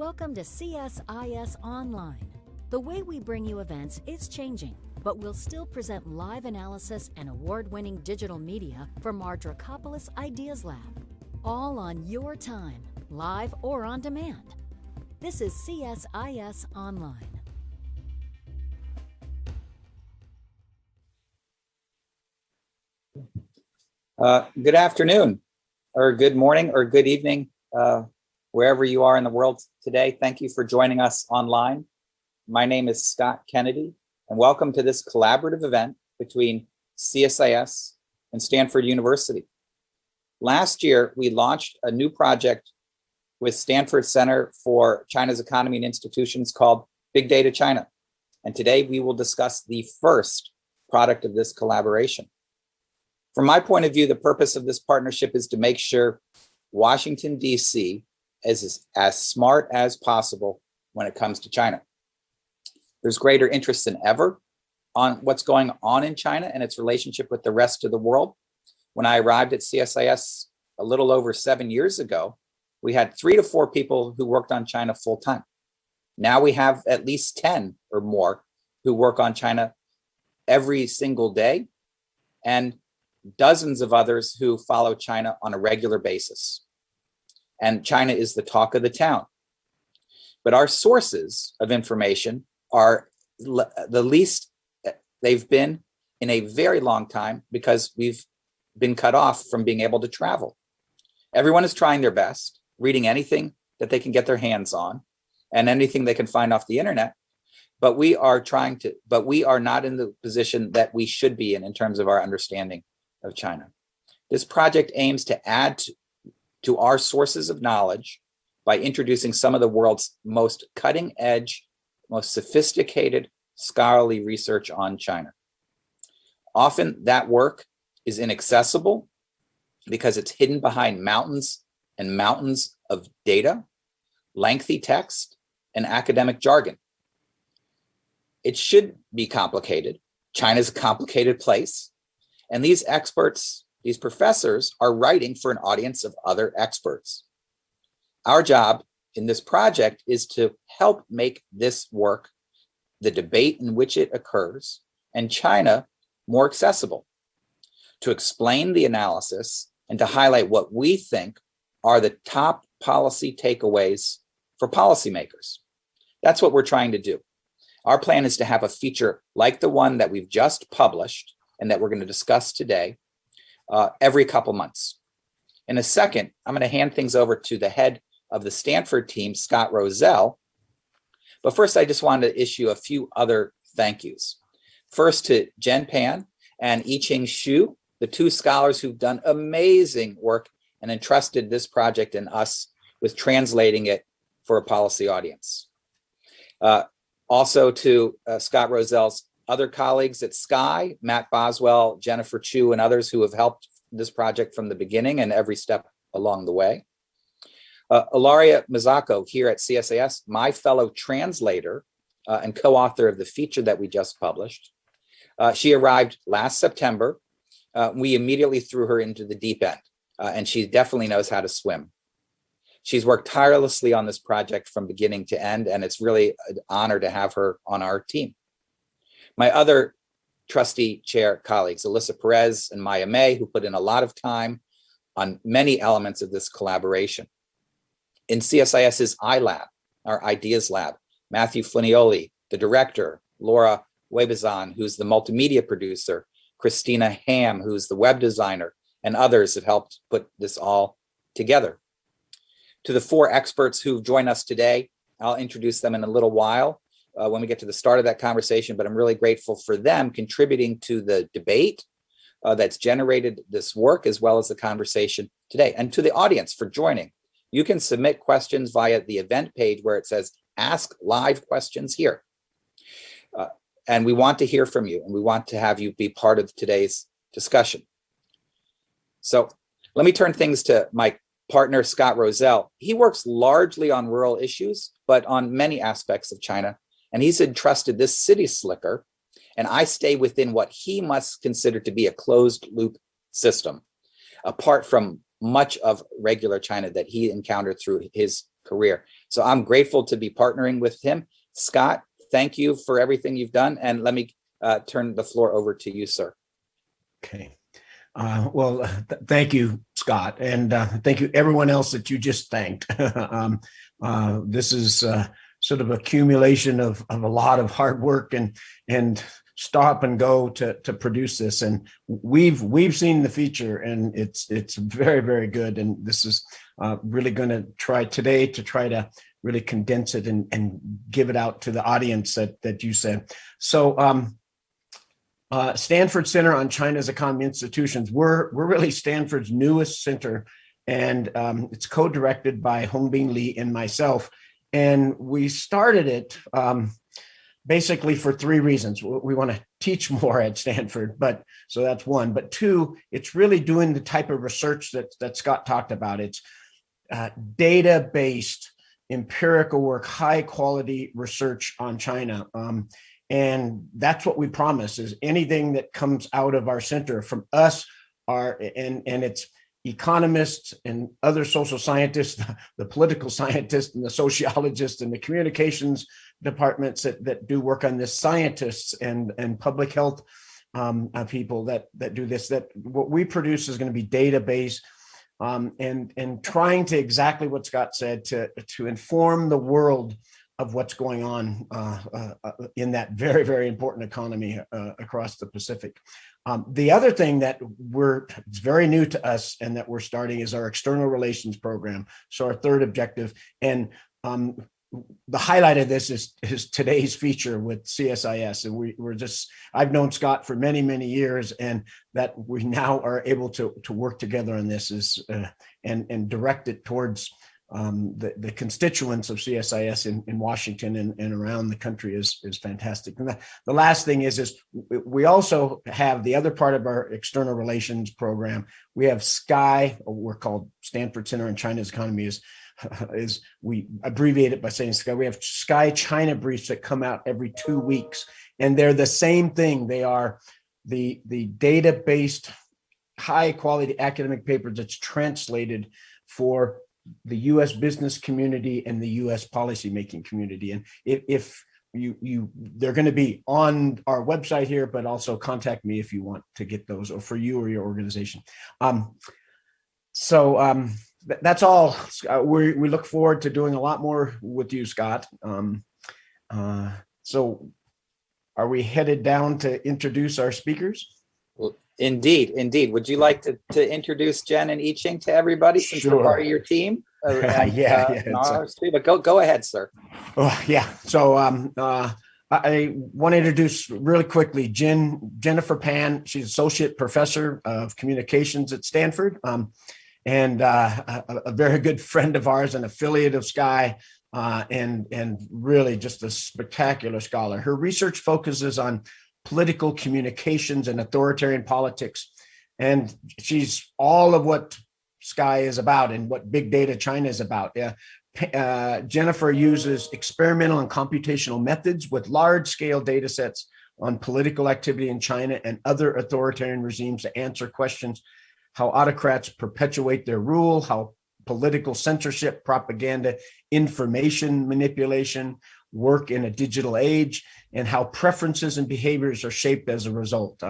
Welcome to CSIS Online. The way we bring you events is changing, but we'll still present live analysis and award-winning digital media from our Dracopolis Ideas Lab. All on your time, live or on demand. This is CSIS Online. Good afternoon, or good morning, or good evening, wherever you are in the world today. Thank you for joining us online. My name is Scott Kennedy, and welcome to this collaborative event between CSIS and Stanford University. Last year, we launched a new project with Stanford Center for China's Economy and Institutions called Big Data China. And today we will discuss the first product of this collaboration. From my point of view, the purpose of this partnership is to make sure Washington, D.C. is as smart as possible when it comes to China. There's greater interest than ever on what's going on in China and its relationship with the rest of the world. When I arrived at CSIS a little over 7 years ago, we had 3 to 4 people who worked on China full time. Now we have at least 10 or more who work on China every single day, and dozens of others who follow China on a regular basis. And China is the talk of the town. But our sources of information are the least they've been in a very long time because we've been cut off from being able to travel. Everyone is trying their best, reading anything that they can get their hands on and anything they can find off the internet. But we are not in the position that we should be in terms of our understanding of China. This project aims to add to our sources of knowledge by introducing some of the world's most cutting edge, most sophisticated scholarly research on China. Often that work is inaccessible because it's hidden behind mountains and mountains of data, lengthy text, and academic jargon. It should be complicated. China's a complicated place. And these experts, these professors, are writing for an audience of other experts. Our job in this project is to help make this work, the debate in which it occurs, and China more accessible, to explain the analysis and to highlight what we think are the top policy takeaways for policymakers. That's what we're trying to do. Our plan is to have a feature like the one that we've just published and that we're going to discuss today every couple months. In a second, I'm going to hand things over to the head of the Stanford team, Scott Rozelle. But first, I just wanted to issue a few other thank yous. First to Pan and Yiqing Xu, the 2 scholars who've done amazing work and entrusted this project and us with translating it for a policy audience. Also to Scott Rozelle's other colleagues at Sky, Matt Boswell, Jennifer Chu, and others who have helped this project from the beginning and every step along the way. Ilaria Mazzacco here at CSIS, my fellow translator and co-author of the feature that we just published. She arrived last September. We immediately threw her into the deep end, and she definitely knows how to swim. She's worked tirelessly on this project from beginning to end, and it's really an honor to have her on our team. My other trustee chair colleagues, Alyssa Perez and Maya May, who put in a lot of time on many elements of this collaboration. In CSIS's iLab, our Ideas Lab, Matthew Funioli, the director, Laura Webazan, who's the multimedia producer, Christina Ham, who's the web designer, and others have helped put this all together. To the 4 experts who've joined us today, I'll introduce them in a little while when we get to the start of that conversation, but I'm really grateful for them contributing to the debate that's generated this work as well as the conversation today, and to the audience for joining. You can submit questions via the event page where it says, ask live questions here. And we want to hear from you, and we want to have you be part of today's discussion. So let me turn things to my partner, Scott Rozelle. He works largely on rural issues, but on many aspects of China. And he's entrusted this city slicker, and I stay within what he must consider to be a closed loop system, apart from much of regular China that he encountered through his career. So I'm grateful to be partnering with him. Scott, thank you for everything you've done. And let me turn the floor over to you, sir. Okay. Thank you, Scott. And thank you everyone else that you just thanked. This is sort of accumulation of a lot of hard work and stop and go to produce this. And we've seen the feature, and it's very, very good. And this is really going to try today to try to really condense it and give it out to the audience that you said. So Stanford Center on China's Economy Institutions, we're really Stanford's newest center, and it's co-directed by Hongbin Li and myself. And we started it basically for three reasons. We want to teach more at Stanford, so that's one. But two, it's really doing the type of research that Scott talked about. It's data-based, empirical work, high-quality research on China. And that's what we promise, is anything that comes out of our center from us and it's economists and other social scientists, the political scientists and the sociologists and the communications departments that do work on this, scientists and public health people that do this, that what we produce is going to be data-based and trying to, exactly what Scott said, to inform the world of what's going on in that very, very important economy across the Pacific. The other thing that it's very new to us and that we're starting is our external relations program. So our third objective, and the highlight of this is today's feature with CSIS. And I've known Scott for many, many years, and that we now are able to work together on this and direct it towards the constituents of CSIS in Washington and around the country is fantastic. And the last thing is we also have the other part of our external relations program. We have SCI, we're called Stanford Center on China's Economy, is we abbreviate it by saying SCI. We have SCI China briefs that come out every 2 weeks, and they're the same thing. They are the data-based, high-quality academic paper that's translated for the U.S. business community and the U.S. policymaking community. And if they're going to be on our website here, but also contact me if you want to get those, or for you or your organization. That's all. We look forward to doing a lot more with you, Scott. So are we headed down to introduce our speakers? Well, indeed. Would you like to introduce Chen and Yiqing to everybody, since they're part of your team? But go ahead, sir. So I want to introduce really quickly Jennifer Pan. She's associate professor of communications at Stanford, and a very good friend of ours, an affiliate of SCI, and really just a spectacular scholar. Her research focuses on political communications and authoritarian politics. And she's all of what SCI is about and what big data China is about. Jennifer uses experimental and computational methods with large-scale data sets on political activity in China and other authoritarian regimes to answer questions: how autocrats perpetuate their rule, how political censorship, propaganda, information manipulation work in a digital age, and how preferences and behaviors are shaped as a result.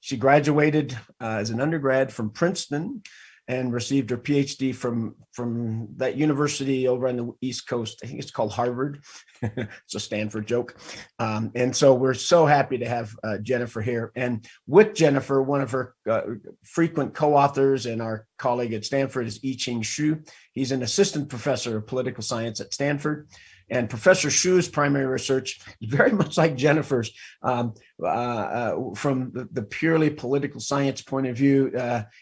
She graduated as an undergrad from Princeton and received her PhD from that university over on the East Coast. I think it's called Harvard. It's a Stanford joke. And so we're so happy to have Jennifer here. And with Jennifer, one of her frequent co-authors and our colleague at Stanford is Yiqing Xu. He's an assistant professor of political science at Stanford. And Professor Xu's primary research is very much like Jennifer's. From the purely political science point of view,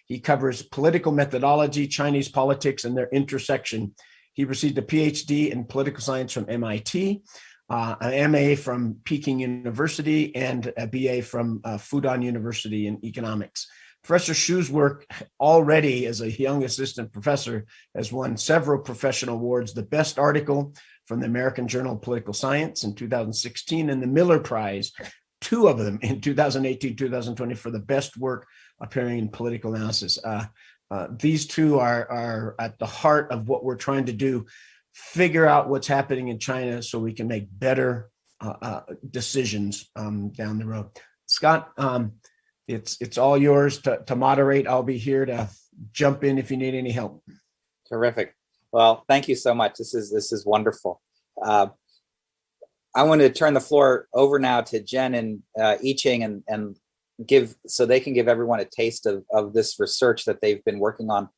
he covers political methodology, Chinese politics, and their intersection. He received a PhD in political science from MIT, an MA from Peking University, and a BA from Fudan University in economics. Professor Xu's work already as a young assistant professor has won several professional awards: the best article from the American Journal of Political Science in 2016 and the Miller Prize, two of them in 2018, 2020 for the best work appearing in political analysis. These two are at the heart of what we're trying to do figure out what's happening in China so we can make better decisions down the road. Scott, it's all yours to moderate. I'll be here to jump in if you need any help. Terrific. Well, thank you so much. This is wonderful. I want to turn the floor over now to Chen and Yiqing and give, so they can give everyone a taste of this research that they've been working on.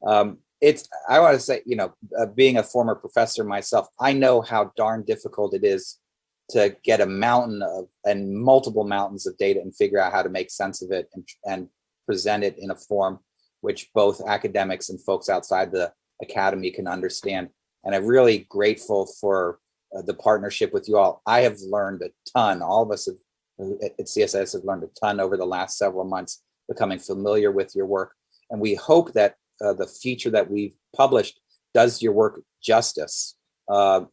I want to say, being a former professor myself, I know how darn difficult it is to get a mountain and multiple mountains of data and figure out how to make sense of it and present it in a form which both academics and folks outside the academy can understand. And I'm really grateful for the partnership with you all. I have learned a ton. All of us at CSIS have learned a ton over the last several months, becoming familiar with your work. And we hope that the feature that we've published does your work justice. But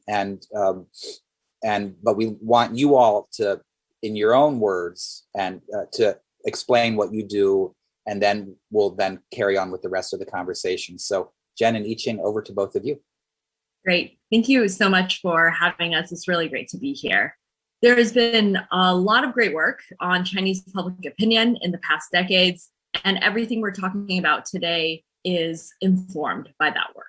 we want you all to, in your own words, and to explain what you do, and then we'll carry on with the rest of the conversation. So Chen and Yiqing, over to both of you. Great. Thank you so much for having us. It's really great to be here. There has been a lot of great work on Chinese public opinion in the past decades, and everything we're talking about today is informed by that work.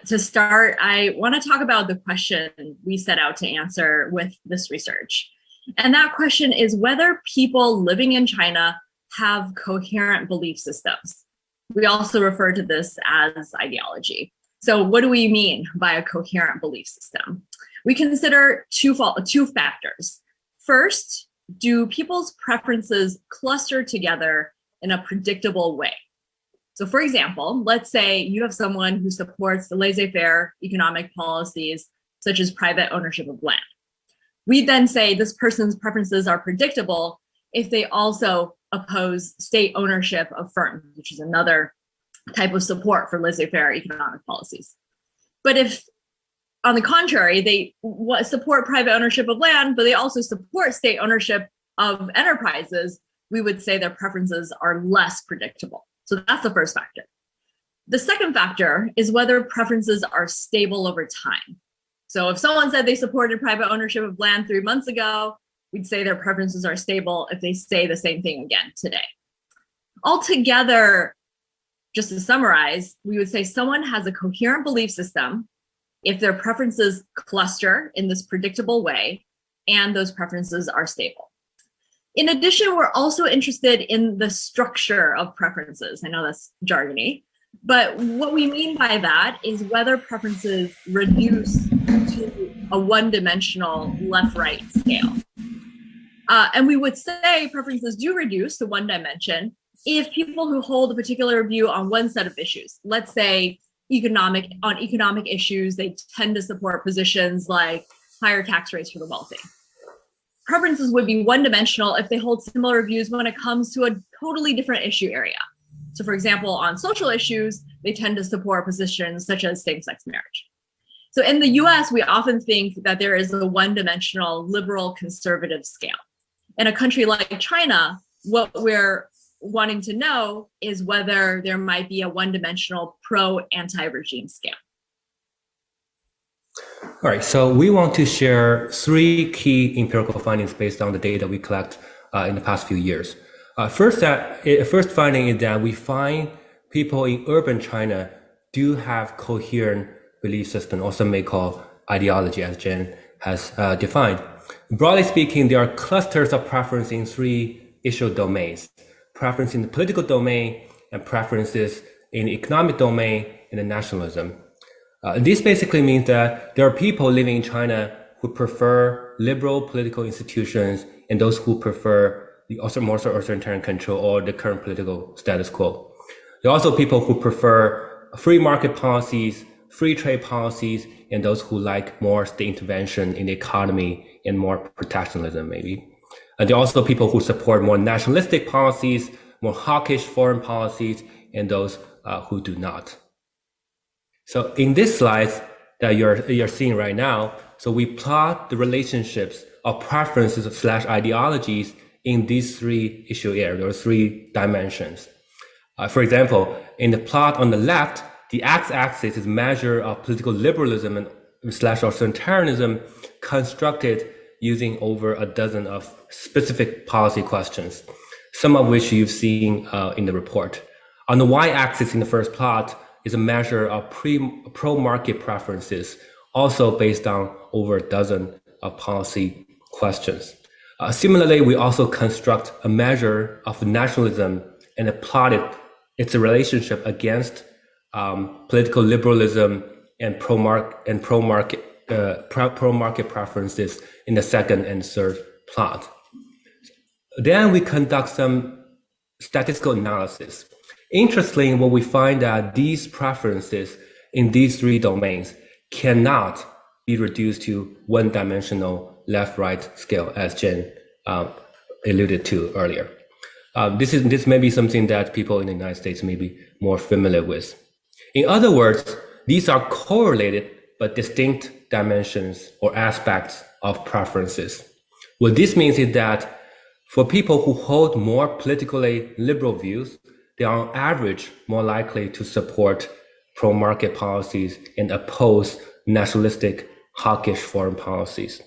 To start, I want to talk about the question we set out to answer with this research. And that question is whether people living in China have coherent belief systems. We also refer to this as ideology. So what do we mean by a coherent belief system? We consider two factors. First, do people's preferences cluster together in a predictable way? So for example, let's say you have someone who supports the laissez-faire economic policies, such as private ownership of land. We then say this person's preferences are predictable if they also oppose state ownership of firms, which is another type of support for laissez-faire economic policies. But if, on the contrary, they support private ownership of land, but they also support state ownership of enterprises, we would say their preferences are less predictable. So that's the first factor. The second factor is whether preferences are stable over time. So if someone said they supported private ownership of land 3 months ago, we'd say their preferences are stable if they say the same thing again today. Altogether, just to summarize, we would say someone has a coherent belief system if their preferences cluster in this predictable way and those preferences are stable. In addition, we're also interested in the structure of preferences. I know that's jargony, but what we mean by that is whether preferences reduce to a one-dimensional left-right scale. And we would say preferences do reduce to one dimension if people who hold a particular view on one set of issues, let's say economic issues, they tend to support positions like higher tax rates for the wealthy. Preferences would be one-dimensional if they hold similar views when it comes to a totally different issue area. So for example, on social issues, they tend to support positions such as same-sex marriage. So in the US, we often think that there is a one-dimensional liberal conservative scale. In a country like China, what we're wanting to know is whether there might be a one-dimensional pro-anti-regime scale. All right, so we want to share 3 key empirical findings based on the data we collect in the past few years. First finding is that we find people in urban China do have coherent belief system, also may call ideology, as Chen has defined. Broadly speaking, there are clusters of preference in 3 issue domains: preference in the political domain, and preferences in the economic domain, and the nationalism. This basically means that there are people living in China who prefer liberal political institutions and those who prefer the more authoritarian control or the current political status quo. There are also people who prefer free market policies, free trade policies, and those who like more state intervention in the economy and more protectionism, maybe. And there are also people who support more nationalistic policies, more hawkish foreign policies, and those who do not. So in this slide that you're seeing right now, so we plot the relationships of preferences / ideologies in these 3 issue areas, or 3 dimensions. For example, in the plot on the left, the x-axis is measure of political liberalism and slash authoritarianism constructed using over a dozen of specific policy questions, some of which you've seen in the report. On the y-axis in the first plot is a measure of pro-market preferences, also based on over a dozen of policy questions. Similarly, we also construct a measure of nationalism and plotted its relationship against political liberalism and pro-market preferences in the second and third plot. Then we conduct some statistical analysis. Interestingly, what we find that these preferences in these three domains cannot be reduced to one-dimensional left-right scale, as Chen alluded to earlier. This may be something that people in the United States may be more familiar with. In other words, these are correlated but distinct dimensions or aspects of preferences. What this means is that for people who hold more politically liberal views, they are on average more likely to support pro-market policies and oppose nationalistic, hawkish foreign policies.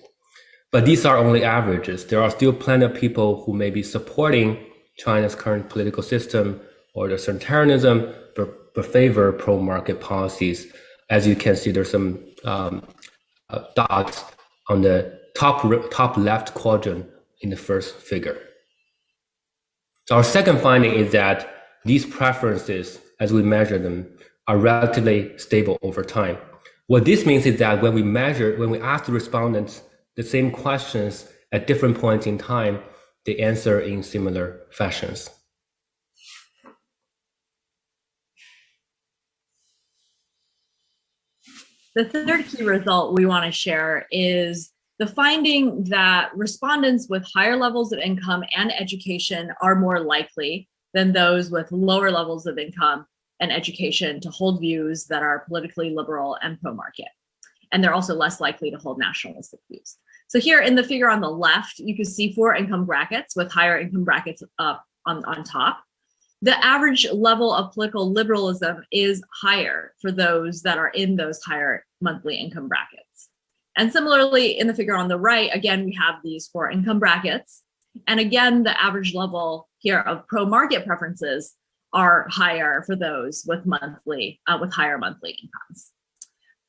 But these are only averages. There are still plenty of people who may be supporting China's current political system or the authoritarianism, but favor pro-market policies. As you can see, there's some dots on the top left quadrant in the first figure. So our second finding is that these preferences, as we measure them, are relatively stable over time. What this means is that when we ask the respondents the same questions at different points in time, they answer in similar fashions. The third key result we want to share is the finding that respondents with higher levels of income and education are more likely than those with lower levels of income and education to hold views that are politically liberal and pro-market. And they're also less likely to hold nationalistic views. So here in the figure on the left, you can see 4 income brackets with higher income brackets up on top. The average level of political liberalism is higher for those that are in those higher monthly income brackets. And similarly, in the figure on the right, again, we have these 4 income brackets. And again, the average level here of pro-market preferences are higher for those with higher monthly incomes.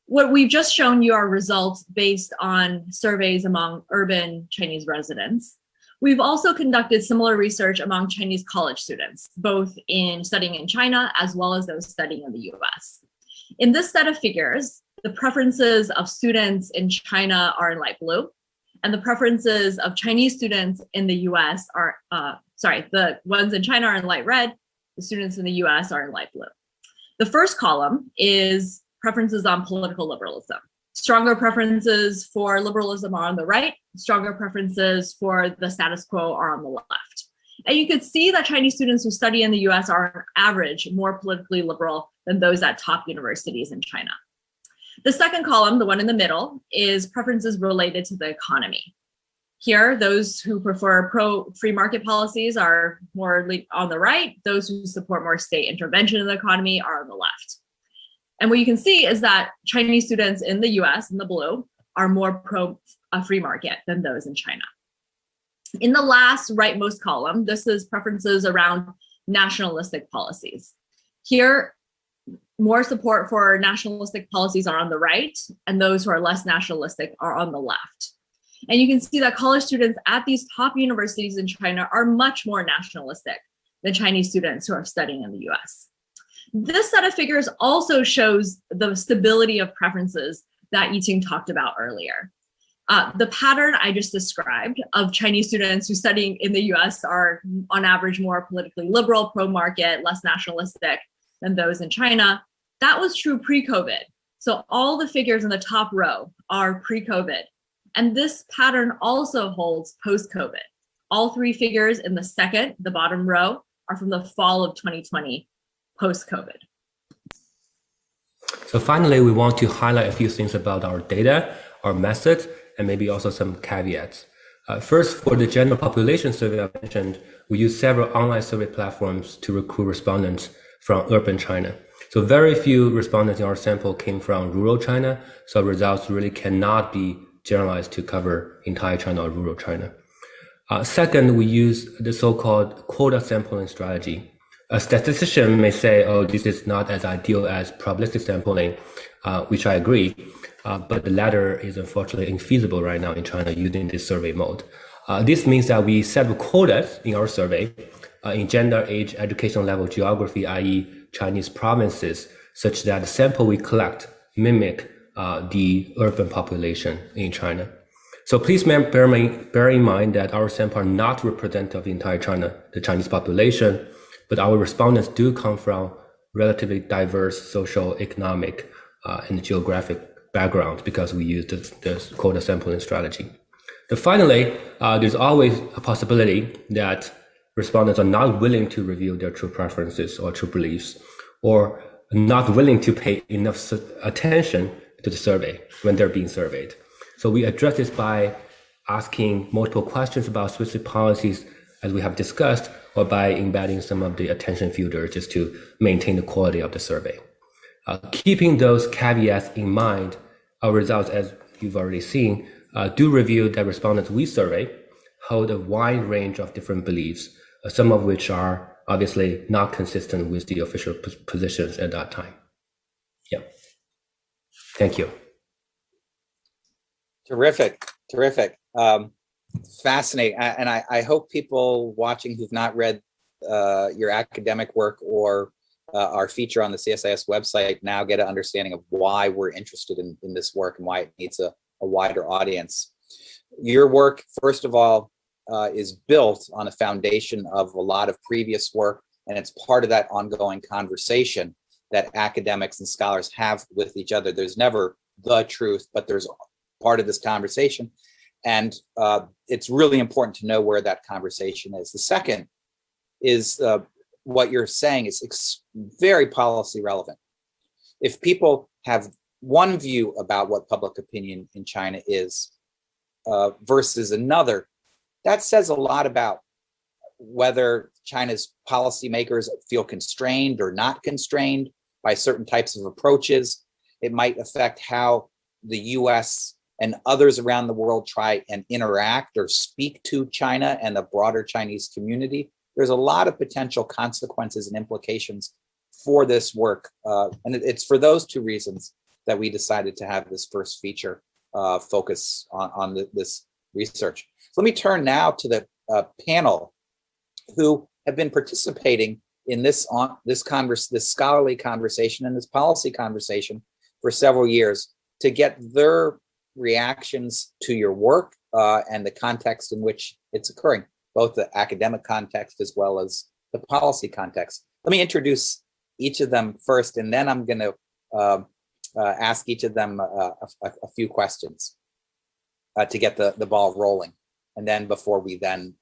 What we've just shown you are results based on surveys among urban Chinese residents. We've also conducted similar research among Chinese college students, both in studying in China as well as those studying in the US. In this set of figures, the preferences of students in China are in light blue, and the preferences of Chinese students in the US are, the ones in China are in light red, the students in the US are in light blue. The first column is preferences on political liberalism. Stronger preferences for liberalism are on the right, stronger preferences for the status quo are on the left. And you could see that Chinese students who study in the US are on average more politically liberal than those at top universities in China. The second column, the one in the middle, is preferences related to the economy. Here, those who prefer pro-free market policies are more on the right. Those who support more state intervention in the economy are on the left. And what you can see is that Chinese students in the US, in the blue, are more pro-free market than those in China. In the last rightmost column, this is preferences around nationalistic policies. Here, more support for nationalistic policies are on the right, and those who are less nationalistic are on the left. And you can see that college students at these top universities in China are much more nationalistic than Chinese students who are studying in the US. This set of figures also shows the stability of preferences that Yiqing talked about earlier. The pattern I just described of Chinese students who studying in the US are on average more politically liberal, pro-market, less nationalistic than those in China. That was true pre-COVID. So all the figures in the top row are pre-COVID. And this pattern also holds post-COVID. All 3 figures in the bottom row, are from the fall of 2020, post-COVID. So finally, we want to highlight a few things about our data, our method, and maybe also some caveats. First, for the general population survey I mentioned, we use several online survey platforms to recruit respondents from urban China. So very few respondents in our sample came from rural China, so results really cannot be generalized to cover entire China or rural China. Second, we use the so-called quota sampling strategy. A statistician may say, oh, this is not as ideal as probabilistic sampling, which I agree, but the latter is unfortunately infeasible right now in China using this survey mode. This means that we set up quotas in our survey in gender, age, educational level, geography, i.e. Chinese provinces, such that the sample we collect mimic the urban population in China. So please bear in mind that our sample are not representative of the entire China, the Chinese population, but our respondents do come from relatively diverse social, economic, and geographic backgrounds because we use this quota sampling strategy. And finally, there's always a possibility that respondents are not willing to reveal their true preferences or true beliefs, or not willing to pay enough attention to the survey when they're being surveyed. So we address this by asking multiple questions about specific policies, as we have discussed, or by embedding some of the attention filters just to maintain the quality of the survey. Keeping those caveats in mind, our results, as you've already seen, do reveal that respondents we survey hold a wide range of different beliefs, some of which are obviously not consistent with the official positions at that time. Yeah. Thank you. Terrific. Fascinating. And I hope people watching who've not read your academic work or our feature on the CSIS website now get an understanding of why we're interested in this work and why it needs a wider audience. Your work, first of all, is built on a foundation of a lot of previous work, and it's part of that ongoing conversation that academics and scholars have with each other. There's never the truth, but there's part of this conversation, and it's really important to know where that conversation is. The second is what you're saying is very policy relevant. If people have one view about what public opinion in China is versus another, that says a lot about whether China's policymakers feel constrained or not constrained by certain types of approaches. It might affect how the US and others around the world try and interact or speak to China and the broader Chinese community. There's a lot of potential consequences and implications for this work. And it's for those two reasons that we decided to have this first feature focus on this research. So let me turn now to the panel who have been participating in this scholarly conversation and this policy conversation for several years to get their reactions to your work and the context in which it's occurring, both the academic context as well as the policy context. Let me introduce each of them first, and then I'm going to ask each of them a few questions to get the ball rolling. And then before we then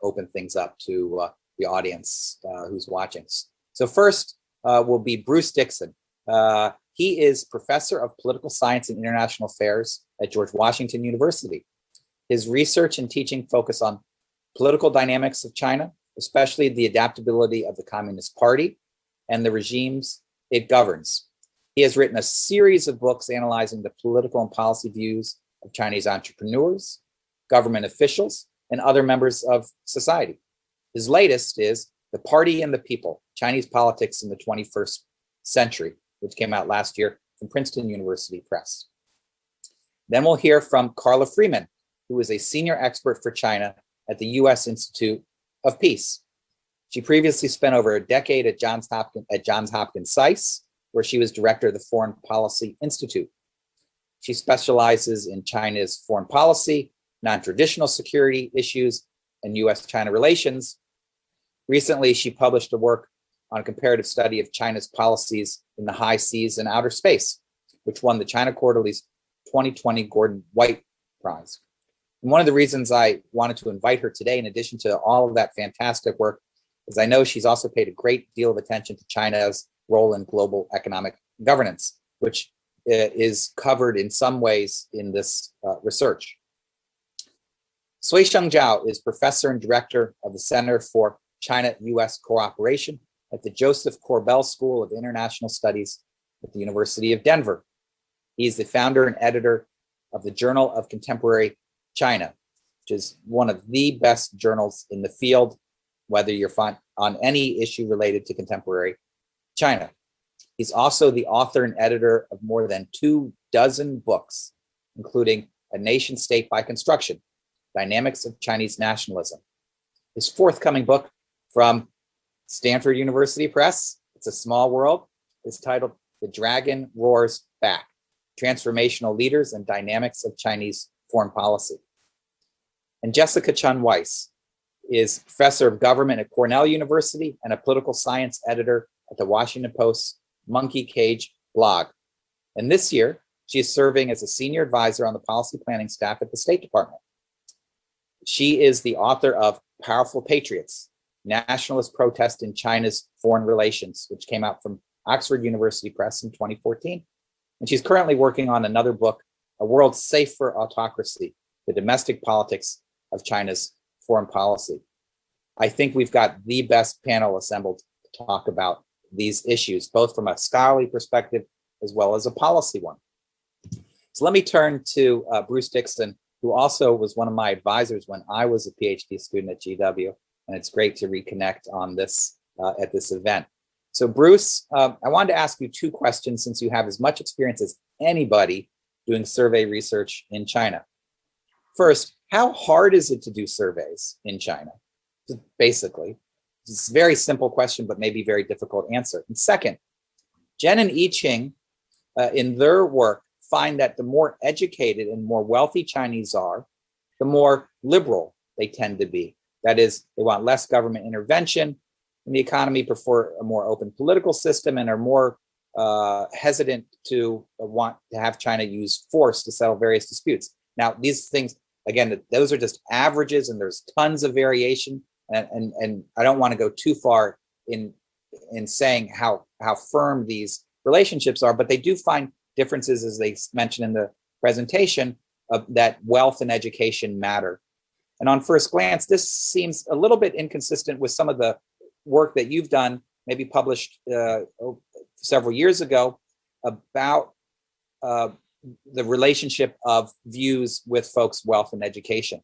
open things up to the audience who's watching. So first will be Bruce Dickson. He is professor of political science and international affairs at George Washington University. His research and teaching focus on political dynamics of China, especially the adaptability of the Communist Party and the regimes it governs. He has written a series of books analyzing the political and policy views of Chinese entrepreneurs, government officials, and other members of society. His latest is The Party and the People, Chinese Politics in the 21st Century, which came out last year from Princeton University Press. Then we'll hear from Carla Freeman, who is a senior expert for China at the U.S. Institute of Peace. She previously spent over a decade at Johns Hopkins SCCEI, where she was director of the Foreign Policy Institute. She specializes in China's foreign policy, non-traditional security issues, and U.S.-China relations. Recently, she published a work on a comparative study of China's policies in the high seas and outer space, which won the China Quarterly's 2020 Gordon White Prize. And one of the reasons I wanted to invite her today, in addition to all of that fantastic work, is I know she's also paid a great deal of attention to China's role in global economic governance, which is covered in some ways in this research. Suisheng Zhao is professor and director of the Center for China-U.S. Cooperation at the Joseph Corbell School of International Studies at the University of Denver. He is the founder and editor of the Journal of Contemporary China, which is one of the best journals in the field, whether you're on any issue related to contemporary China. He's also the author and editor of more than 24 books, including A Nation State by Construction, Dynamics of Chinese Nationalism. His forthcoming book from Stanford University Press, It's a Small World, is titled The Dragon Roars Back, Transformational Leaders and Dynamics of Chinese Foreign Policy. And Jessica Chun Weiss is professor of government at Cornell University and a political science editor at the Washington Post's Monkey Cage blog. And this year, she is serving as a senior advisor on the policy planning staff at the State Department. She is the author of Powerful Patriots, Nationalist Protest in China's Foreign Relations, which came out from Oxford University Press in 2014. And she's currently working on another book, A World Safe for Autocracy, the Domestic Politics of China's Foreign Policy. I think we've got the best panel assembled to talk about these issues, both from a scholarly perspective as well as a policy one. So let me turn to Bruce Dickson, who also was one of my advisors when I was a PhD student at GW, and it's great to reconnect on this at this event. So Bruce, I wanted to ask you two questions since you have as much experience as anybody doing survey research in China. First, how hard is it to do surveys in China? Just basically, it's a very simple question, but maybe very difficult answer. And second, Chen and Yiqing in their work find that the more educated and more wealthy Chinese are, the more liberal they tend to be. That is, they want less government intervention in the economy, prefer a more open political system, and are more hesitant to want to have China use force to settle various disputes. Now, these things, again, those are just averages, and there's tons of variation. And I don't want to go too far in saying how firm these relationships are, but they do find differences, as they mentioned in the presentation, that wealth and education matter. And on first glance, this seems a little bit inconsistent with some of the work that you've done, maybe published several years ago, about the relationship of views with folks' wealth and education.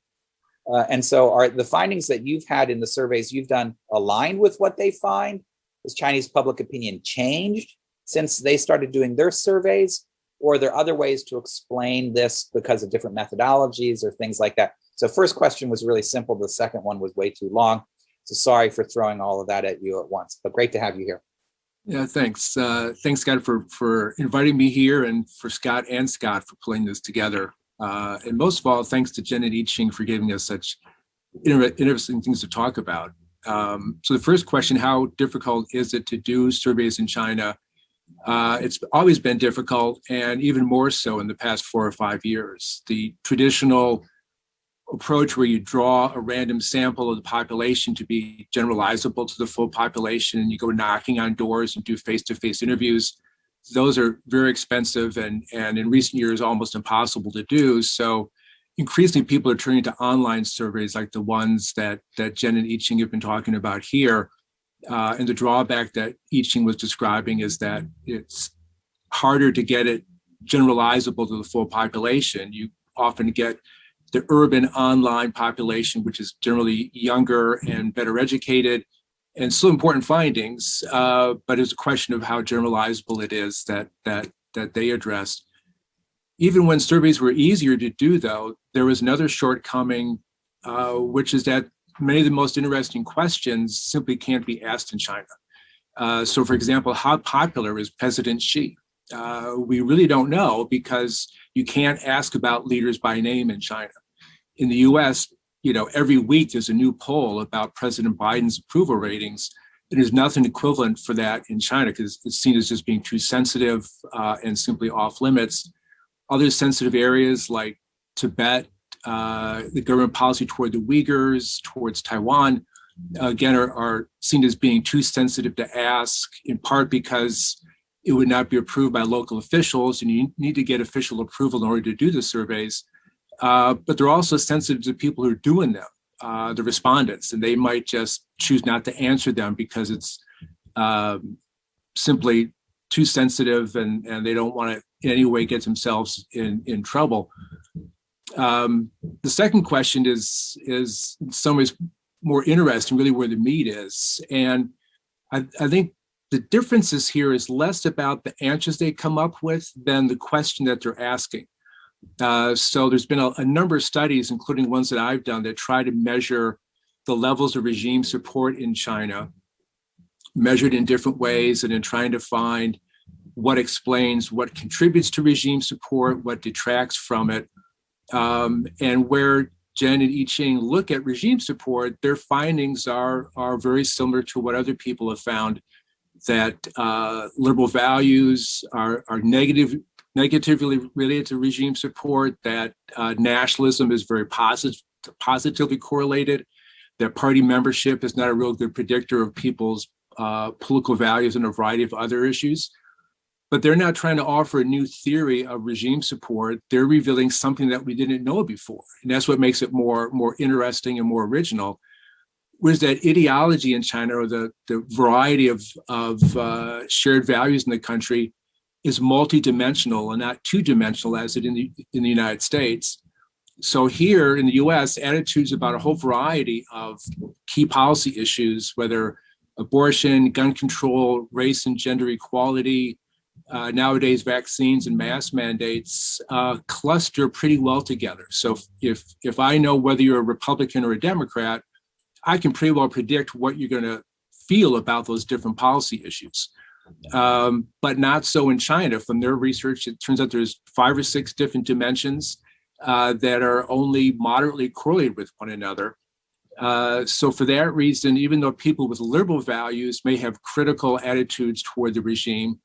And so are the findings that you've had in the surveys you've done aligned with what they find? Has Chinese public opinion changed since they started doing their surveys? Or are there other ways to explain this because of different methodologies or things like that? So first question was really simple. The second one was way too long. So sorry for throwing all of that at you at once, but great to have you here. Yeah, thanks. Thanks, Scott, for inviting me here, and for Scott for pulling this together. And most of all, thanks to Chen and Yiqing for giving us such interesting things to talk about. So the first question, how difficult is it to do surveys in China? It's always been difficult, and even more so in the past 4 or 5 years. The traditional approach where you draw a random sample of the population to be generalizable to the full population, and you go knocking on doors and do face-to-face interviews, those are very expensive and in recent years almost impossible to do. So increasingly people are turning to online surveys like the ones that Chen and Yiqing have been talking about here. And the drawback that Yiqing was describing is that it's harder to get it generalizable to the full population. You often get the urban online population, which is generally younger and better educated, and still important findings, but it's a question of how generalizable it is that they addressed. Even when surveys were easier to do, though, there was another shortcoming, which is that many of the most interesting questions simply can't be asked in China. So, for example, how popular is President Xi? We really don't know, because you can't ask about leaders by name in China. In the US, every week there's a new poll about President Biden's approval ratings, and there's nothing equivalent for that in China because it's seen as just being too sensitive and simply off limits. Other sensitive areas like Tibet, the government policy toward the Uyghurs, towards Taiwan, again, are seen as being too sensitive to ask, in part because it would not be approved by local officials, and you need to get official approval in order to do the surveys. But they're also sensitive to people who are doing them, the respondents, and they might just choose not to answer them because it's simply too sensitive and they don't want to in any way get themselves in trouble. The second question is in some ways more interesting, really where the meat is. And I think the differences here is less about the answers they come up with than the question that they're asking. So there's been a number of studies, including ones that I've done, that try to measure the levels of regime support in China, measured in different ways, and in trying to find what explains what contributes to regime support, what detracts from it. And where Chen and Yiqing look at regime support, their findings are very similar to what other people have found, that liberal values are negatively related to regime support, that nationalism is very positively correlated, that party membership is not a real good predictor of people's political values and a variety of other issues. But they're not trying to offer a new theory of regime support. They're revealing something that we didn't know before. And that's what makes it more interesting and more original. Was that ideology in China, or the variety of shared values in the country, is multidimensional and not two-dimensional as it in the United States. So here in the US, attitudes about a whole variety of key policy issues, whether abortion, gun control, race and gender equality, nowadays vaccines and mask mandates, cluster pretty well together. So if I know whether you're a Republican or a Democrat, I can pretty well predict what you're going to feel about those different policy issues. But not so in China. From their research, it turns out there's 5 or 6 different dimensions that are only moderately correlated with one another. So for that reason, even though people with liberal values may have critical attitudes toward the regime,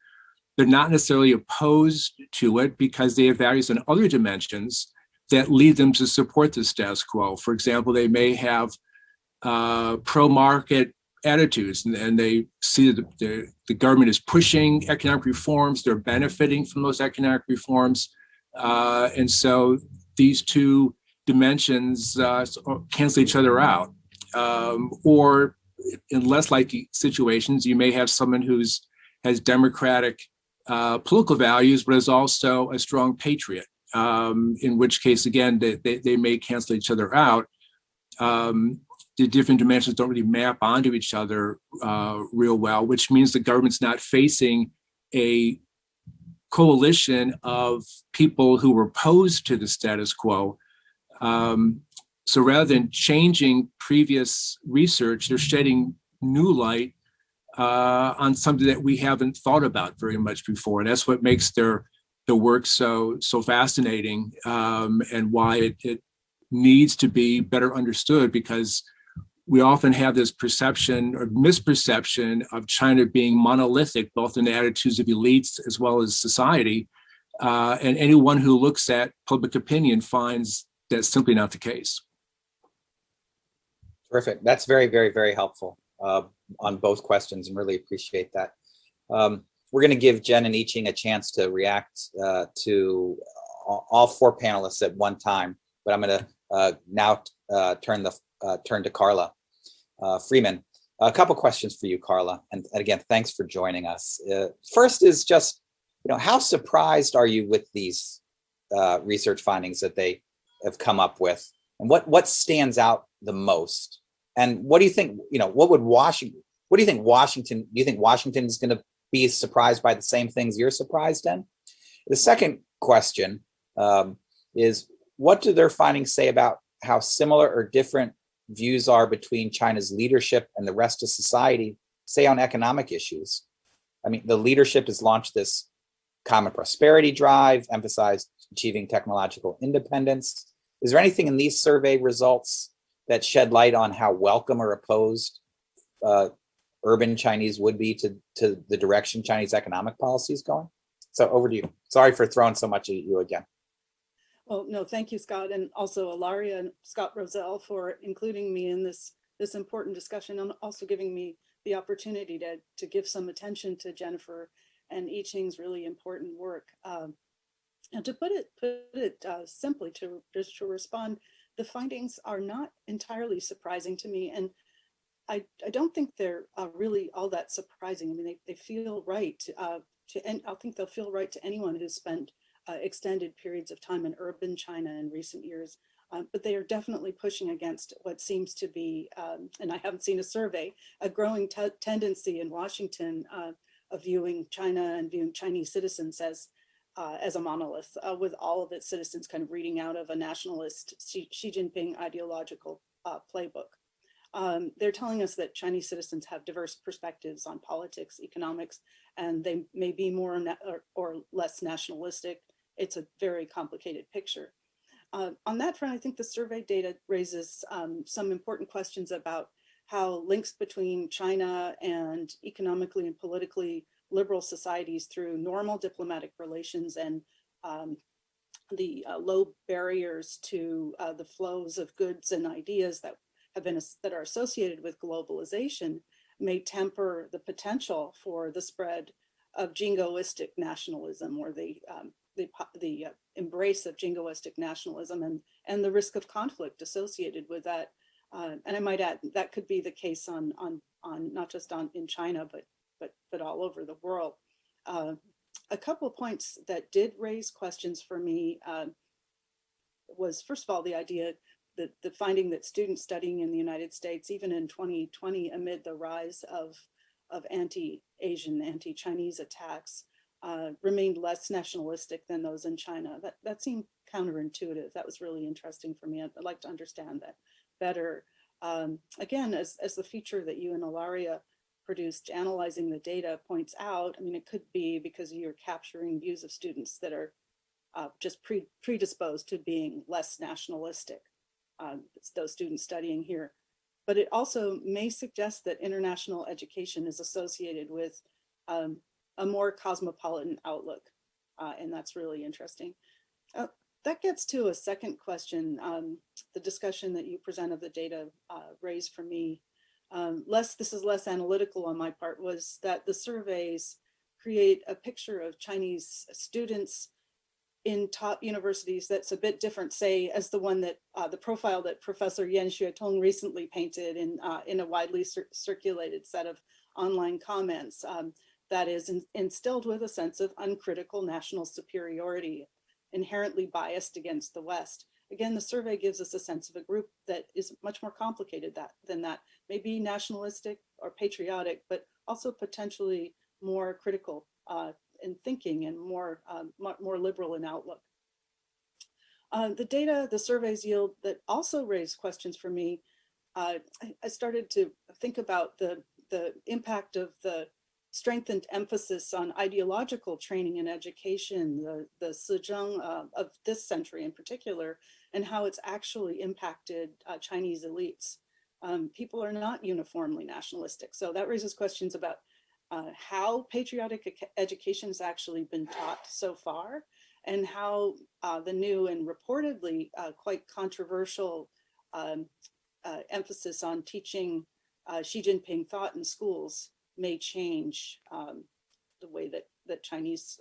they're not necessarily opposed to it because they have values in other dimensions that lead them to support the status quo. For example, they may have pro-market attitudes, and they see that the government is pushing economic reforms, they're benefiting from those economic reforms. And so these two dimensions cancel each other out. Or in less likely situations, you may have someone has democratic political values, but is also a strong patriot, in which case, again, they may cancel each other out. The different dimensions don't really map onto each other real well, which means the government's not facing a coalition of people who were opposed to the status quo. So rather than changing previous research, they're shedding new light on something that we haven't thought about very much before. And that's what makes their work so fascinating, and why it needs to be better understood, because we often have this perception or misperception of China being monolithic, both in the attitudes of elites as well as society. And anyone who looks at public opinion finds that's simply not the case. Terrific. That's very, very, very helpful on both questions, and really appreciate that. We're going to give Chen and Yiqing a chance to react to all 4 panelists at one time, but I'm going to now turn to Carla Freeman. A couple questions for you, Carla, and again, thanks for joining us. First is just, how surprised are you with these research findings that they have come up with, and what stands out the most? And what do you think? What do you think Washington? Do you think Washington is going to be surprised by the same things you're surprised in? The second question is, what do their findings say about how similar or different views are between China's leadership and the rest of society, say on economic issues? I mean, the leadership has launched this common prosperity drive, emphasized achieving technological independence. Is there anything in these survey results that shed light on how welcome or opposed urban Chinese would be to the direction Chinese economic policy is going? So over to you. Sorry for throwing so much at you again. Well, no, thank you, Scott, and also Ilaria and Scott Rozelle for including me in this important discussion, and also giving me the opportunity to give some attention to Jennifer and Yiqing's really important work. And to put it simply, to respond, the findings are not entirely surprising to me. And I don't think they're really all that surprising. I mean, they feel right and I think they'll feel right to anyone who's spent extended periods of time in urban China in recent years. But they are definitely pushing against what seems to be, and I haven't seen a survey, a growing tendency in Washington of viewing China and viewing Chinese citizens as a monolith, with all of its citizens kind of reading out of a nationalist Xi Jinping ideological playbook. They're telling us that Chinese citizens have diverse perspectives on politics, economics, and they may be more or less nationalistic. It's a very complicated picture. On that front, I think the survey data raises some important questions about how links between China and economically and politically liberal societies through normal diplomatic relations and the low barriers to the flows of goods and ideas that are associated with globalization may temper the potential for the spread of jingoistic nationalism, or the embrace of jingoistic nationalism and the risk of conflict associated with that. And I might add that could be the case on not just in China, but all over the world. A couple of points that did raise questions for me was, first of all, the idea that the finding that students studying in the United States, even in 2020, amid the rise of anti-Asian, anti-Chinese attacks, remained less nationalistic than those in China. That seemed counterintuitive. That was really interesting for me. I'd like to understand that better. Again, as the feature that you and Ilaria produced, analyzing the data, points out, I mean, it could be because you're capturing views of students that are just predisposed to being less nationalistic, those students studying here. But it also may suggest that international education is associated with a more cosmopolitan outlook, and that's really interesting. That gets to a second question. The discussion that you present of the data raised for me, this is less analytical on my part, was that the surveys create a picture of Chinese students in top universities that's a bit different, say, as the one that the profile that Professor Yan Xuetong recently painted in a widely circulated set of online comments, that is instilled with a sense of uncritical national superiority, inherently biased against the West. Again, the survey gives us a sense of a group that is much more complicated than that, maybe nationalistic or patriotic, but also potentially more critical in thinking and more liberal in outlook. The data, the surveys yield that also raise questions for me. I started to think about the impact of the strengthened emphasis on ideological training and education, the Suisheng of this century in particular, and how it's actually impacted Chinese elites. People are not uniformly nationalistic. So that raises questions about how patriotic education has actually been taught so far, and how the new and reportedly quite controversial emphasis on teaching Xi Jinping thought in schools may change the way that Chinese,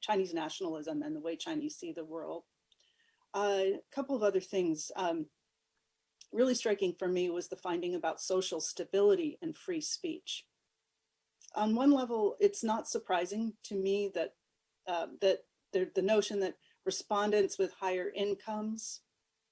Chinese nationalism and the way Chinese see the world. A couple of other things. Really striking for me was the finding about social stability and free speech. On one level, it's not surprising to me that the notion that respondents with higher incomes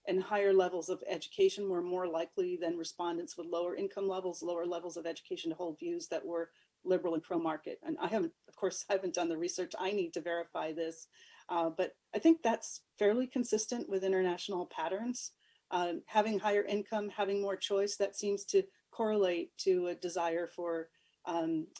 and higher levels of education were more likely than respondents with lower income levels, lower levels of education, to hold views that were liberal and pro-market. And I haven't done the research. I need to verify this, but I think that's fairly consistent with international patterns. Having higher income, having more choice, that seems to correlate to a desire for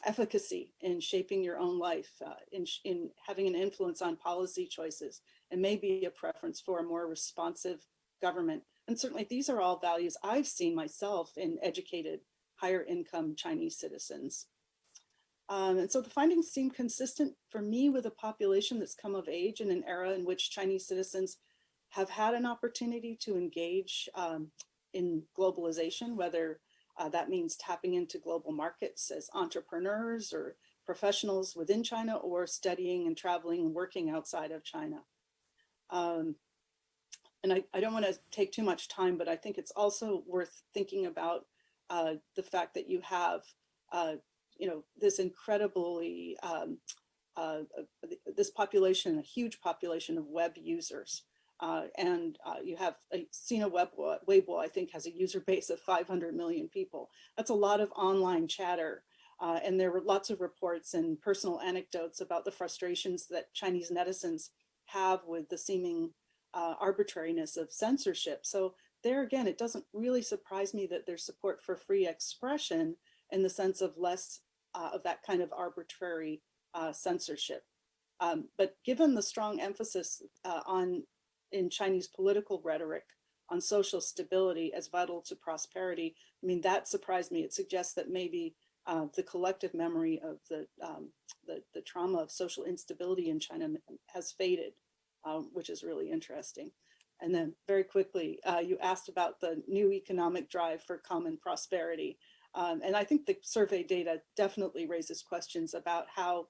efficacy in shaping your own life, in having an influence on policy choices, and maybe a preference for a more responsive government. And certainly these are all values I've seen myself in educated, higher income Chinese citizens. And so the findings seem consistent for me with a population that's come of age in an era in which Chinese citizens have had an opportunity to engage in globalization, whether that means tapping into global markets as entrepreneurs or professionals within China, or studying and traveling and working outside of China. and I don't want to take too much time, but I think it's also worth thinking about the fact that you have, this incredibly, this population, a huge population of web users. And you have Sina Weibo, I think, has a user base of 500 million people. That's a lot of online chatter. And there were lots of reports and personal anecdotes about the frustrations that Chinese netizens have with the seeming arbitrariness of censorship. So there again, it doesn't really surprise me that there's support for free expression in the sense of less of that kind of arbitrary censorship. But given the strong emphasis in Chinese political rhetoric on social stability as vital to prosperity, I mean, that surprised me. It suggests that maybe the collective memory of the trauma of social instability in China has faded, which is really interesting. And then very quickly, you asked about the new economic drive for common prosperity. And I think the survey data definitely raises questions about how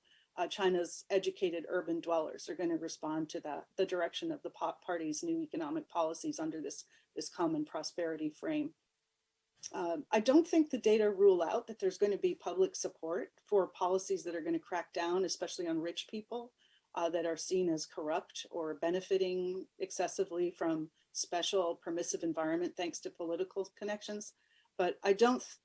China's educated urban dwellers are going to respond to the direction of the party's new economic policies under this common prosperity frame. I don't think the data rule out that there's going to be public support for policies that are going to crack down, especially on rich people that are seen as corrupt or benefiting excessively from special permissive environment thanks to political connections. But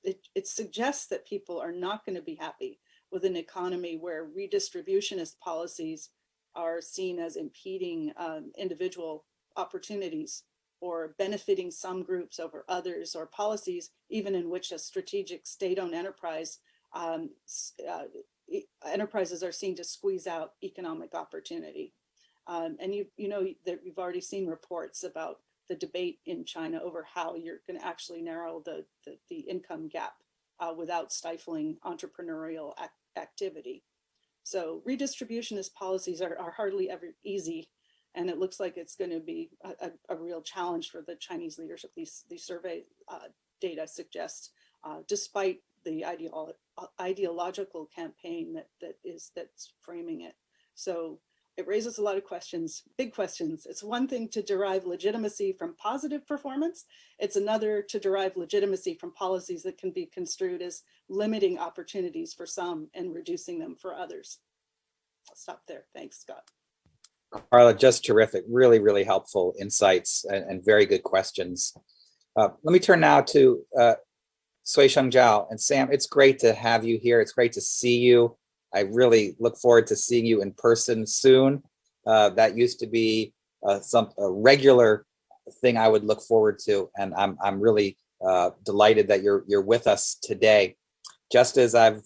it suggests that people are not going to be happy with an economy where redistributionist policies are seen as impeding individual opportunities or benefiting some groups over others, or policies even in which a strategic state-owned enterprise enterprises are seen to squeeze out economic opportunity. And you've already seen reports about the debate in China over how you're going to actually narrow the income gap without stifling entrepreneurial activity. So redistributionist policies are hardly ever easy, and it looks like it's going to be a real challenge for the Chinese leadership. These survey data suggest, despite the ideological campaign that's framing it. So it raises a lot of questions, big questions. It's one thing to derive legitimacy from positive performance. It's another to derive legitimacy from policies that can be construed as limiting opportunities for some and reducing them for others. I'll stop there. Thanks, Scott. Carla, just terrific. Really, really helpful insights and very good questions. Let me turn now to Suisheng Zhao. And Sam, it's great to have you here. It's great to see you. I really look forward to seeing you in person soon. That used to be a regular thing I would look forward to, and I'm really delighted that you're with us today. Just as I've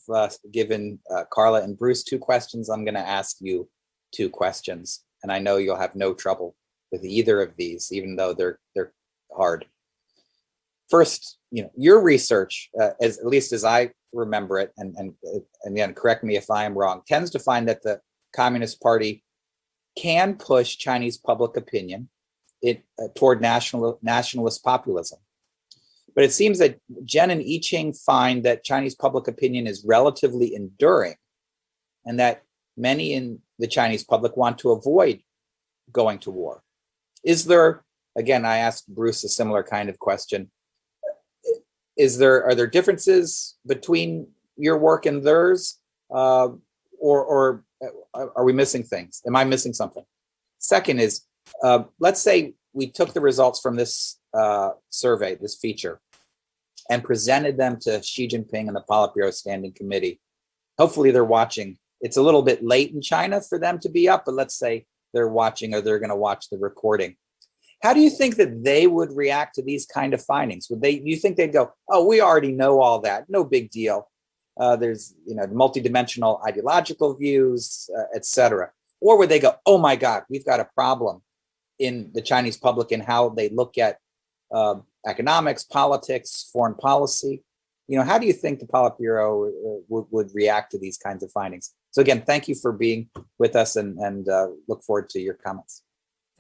given Carla and Bruce 2 questions, I'm going to ask you 2 questions, and I know you'll have no trouble with either of these, even though they're hard. First, your research, at least as I remember it, and again, correct me if I am wrong, tends to find that the Communist Party can push Chinese public opinion toward nationalist populism. But it seems that Chen and Yiqing find that Chinese public opinion is relatively enduring, and that many in the Chinese public want to avoid going to war. Is there, again, I asked Bruce a similar kind of question, are there differences between your work and theirs, or are we missing things? Am I missing something? Second is, let's say we took the results from this survey, this feature, and presented them to Xi Jinping and the Politburo Standing Committee. Hopefully they're watching. It's a little bit late in China for them to be up, but let's say they're watching or they're going to watch the recording. How do you think that they would react to these kind of findings? Do you think they'd go, oh, we already know all that, no big deal. There's multidimensional ideological views, etc. Or would they go, oh my God, we've got a problem in the Chinese public in how they look at economics, politics, foreign policy? How do you think the Politburo would react to these kinds of findings? So again, thank you for being with us and look forward to your comments.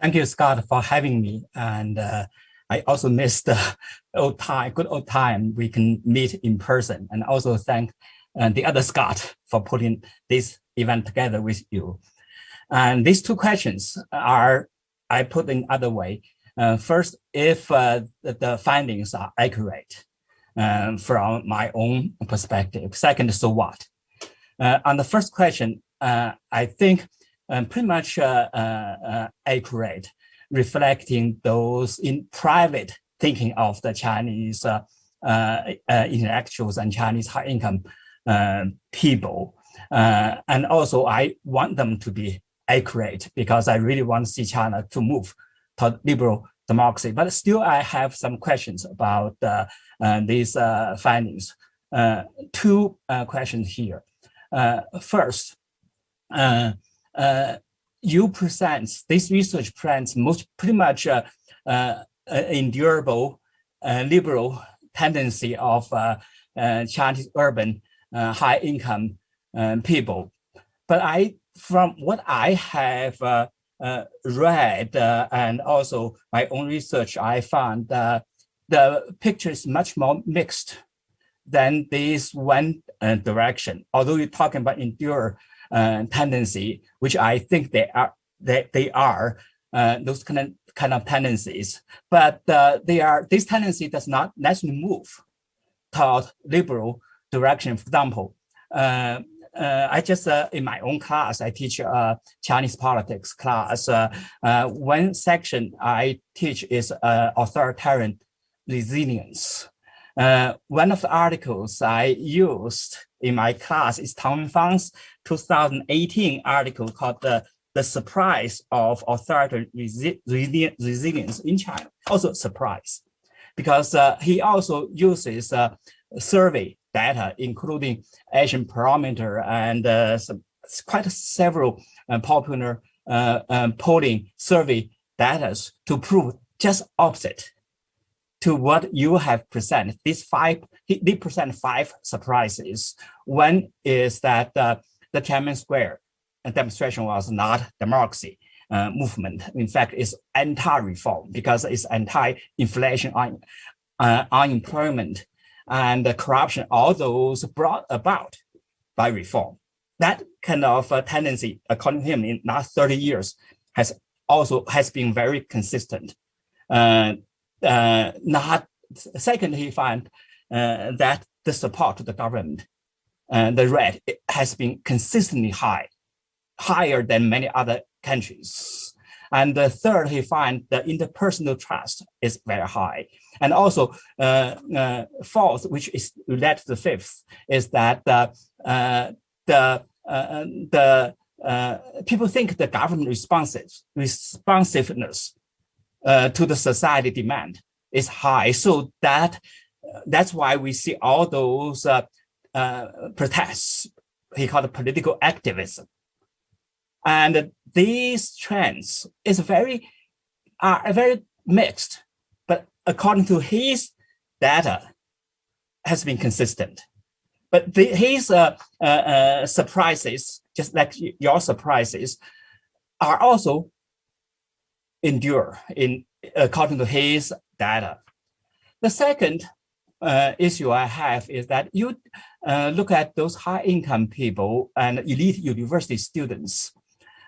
Thank you, Scott, for having me. And I also missed the good old time we can meet in person. And also thank the other Scott for putting this event together with you. And these 2 questions I put in other way. First, if the findings are accurate from my own perspective. Second, so what? On the first question, I think pretty much accurate, reflecting those in private thinking of the Chinese intellectuals and Chinese high-income people. And also, I want them to be accurate because I really want to see China to move toward liberal democracy. But still, I have some questions about these findings. Two questions here. First, this research presents pretty much endurable liberal tendency of Chinese urban high-income people. But from what I have read and also my own research, I found the picture is much more mixed than this one direction. Although you're talking about endure tendency, which I think they are those kind of tendencies, but this tendency does not naturally move toward liberal direction. For example, I just in my own class, I teach a Chinese politics class. One section I teach is authoritarian resilience. One of the articles I used in my class is Tang Fang's 2018 article called The Surprise of Authoritarian Resilience in China. Also surprise, because he also uses survey data, including Asian Barometer and quite several popular polling survey data to prove just opposite to what you have presented. They present 5 surprises. One is that the Tiananmen Square demonstration was not democracy movement. In fact, it's anti-reform because it's anti-inflation, unemployment, and corruption, all those brought about by reform. That kind of tendency, according to him, in the last 30 years has been very consistent. Second, he found that the support to the government, the red, has been consistently higher than many other countries. And the third, he found the interpersonal trust is very high. And also, fourth, which is related to the fifth, is that people think the government responsiveness to the society demand is high. So that's why we see all those protests. He called it political activism. And these trends are very mixed, but according to his data, has been consistent. But his surprises, just like your surprises, are also endure according to his data. The second issue I have is that you look at those high-income people and elite university students.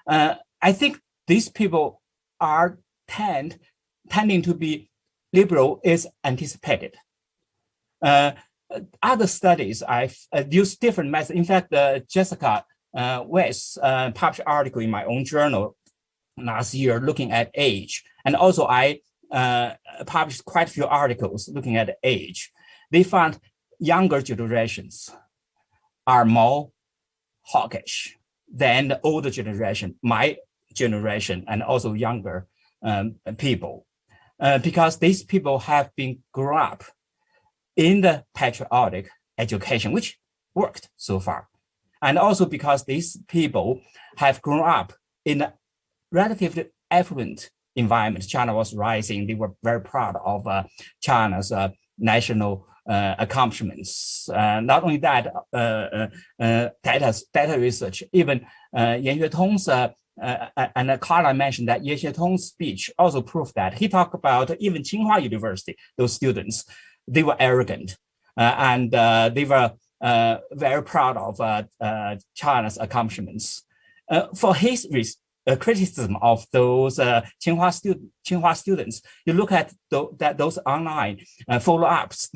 I think these people are tending to be liberal is anticipated. Other studies, I've used different methods. In fact, Jessica Weiss published an article in my own journal last year looking at age. And also I published quite a few articles looking at age. They found younger generations are more hawkish than the older generation, my generation, and also younger people, because these people have been grew up in the patriotic education, which worked so far. And also because these people have grown up in a relatively affluent environment. China was rising. They were very proud of China's national accomplishments. Not only that, data research, even Yan Xuetong's, and Carla mentioned that Yan Xuetong's speech also proved that. He talked about even Tsinghua University, those students, they were arrogant and they were very proud of China's accomplishments. For his criticism of those Tsinghua students. You look at those online follow-ups.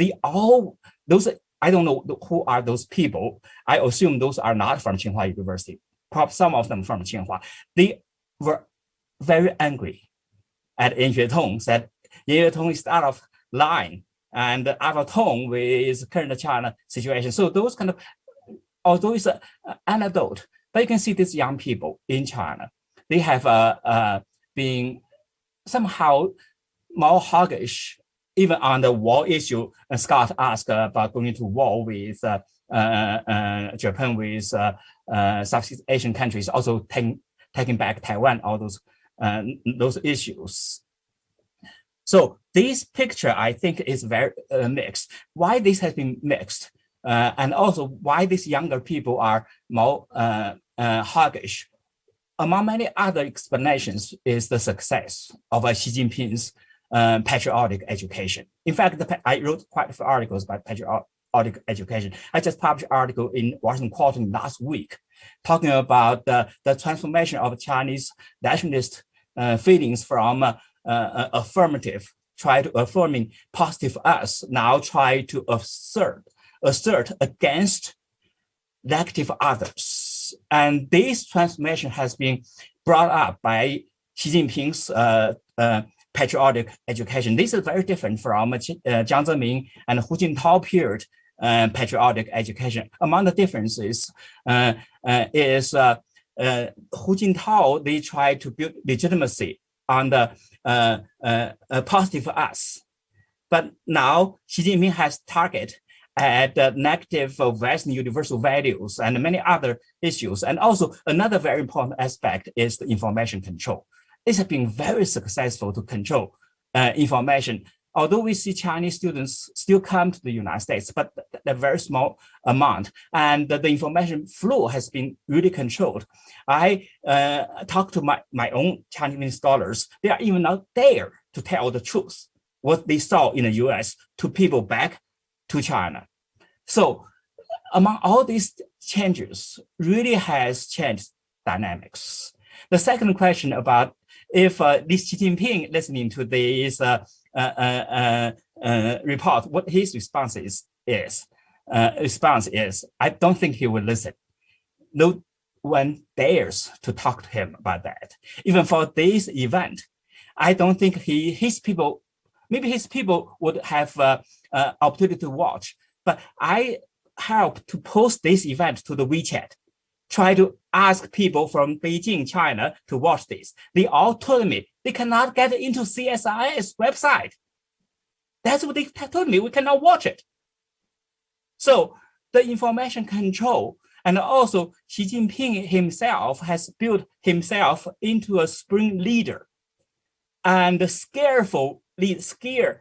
I don't know who are those people. I assume those are not from Tsinghua University. Perhaps some of them from Tsinghua. They were very angry at Yan Xuetong, said Yan Xuetong is out of line and out of tone with current China situation. So those kind of, although it's an anecdote, but you can see these young people in China, they have been somehow more hawkish, even on the war issue. Scott asked about going to war with Japan, with Southeast Asian countries, also taking back Taiwan, all those issues. So this picture, I think, is very mixed. Why this has been mixed, and also why these younger people are more hawkish, among many other explanations, is the success of Xi Jinping's patriotic education. In fact, I wrote quite a few articles about patriotic education. I just published an article in Washington Quota last week, talking about the transformation of Chinese nationalist feelings from affirmative, try to affirming positive us, now try to assert against negative others. And this transformation has been brought up by Xi Jinping's patriotic education. This is very different from Jiang Zemin and Hu Jintao period patriotic education. Among the differences is Hu Jintao, they try to build legitimacy on the positive us. But now Xi Jinping has targeted at negative Western universal values and many other issues. And also another very important aspect is the information control. It has been very successful to control information. Although we see Chinese students still come to the United States, but a very small amount, and the information flow has been really controlled. I talked to my own Chinese scholars. They are even not there to tell the truth, what they saw in the US, to people back to China. So among all these changes, really has changed dynamics. The second question about if this Xi Jinping listening to this report, what his response is, I don't think he will listen. No one dares to talk to him about that. Even for this event, I don't think his people would have opportunity to watch. But I helped to post this event to the WeChat, try to ask people from Beijing, China to watch this. They all told me they cannot get into CSIS website. That's what they told me, we cannot watch it. So the information control, and also Xi Jinping himself has built himself into a spring leader and a fearful leader,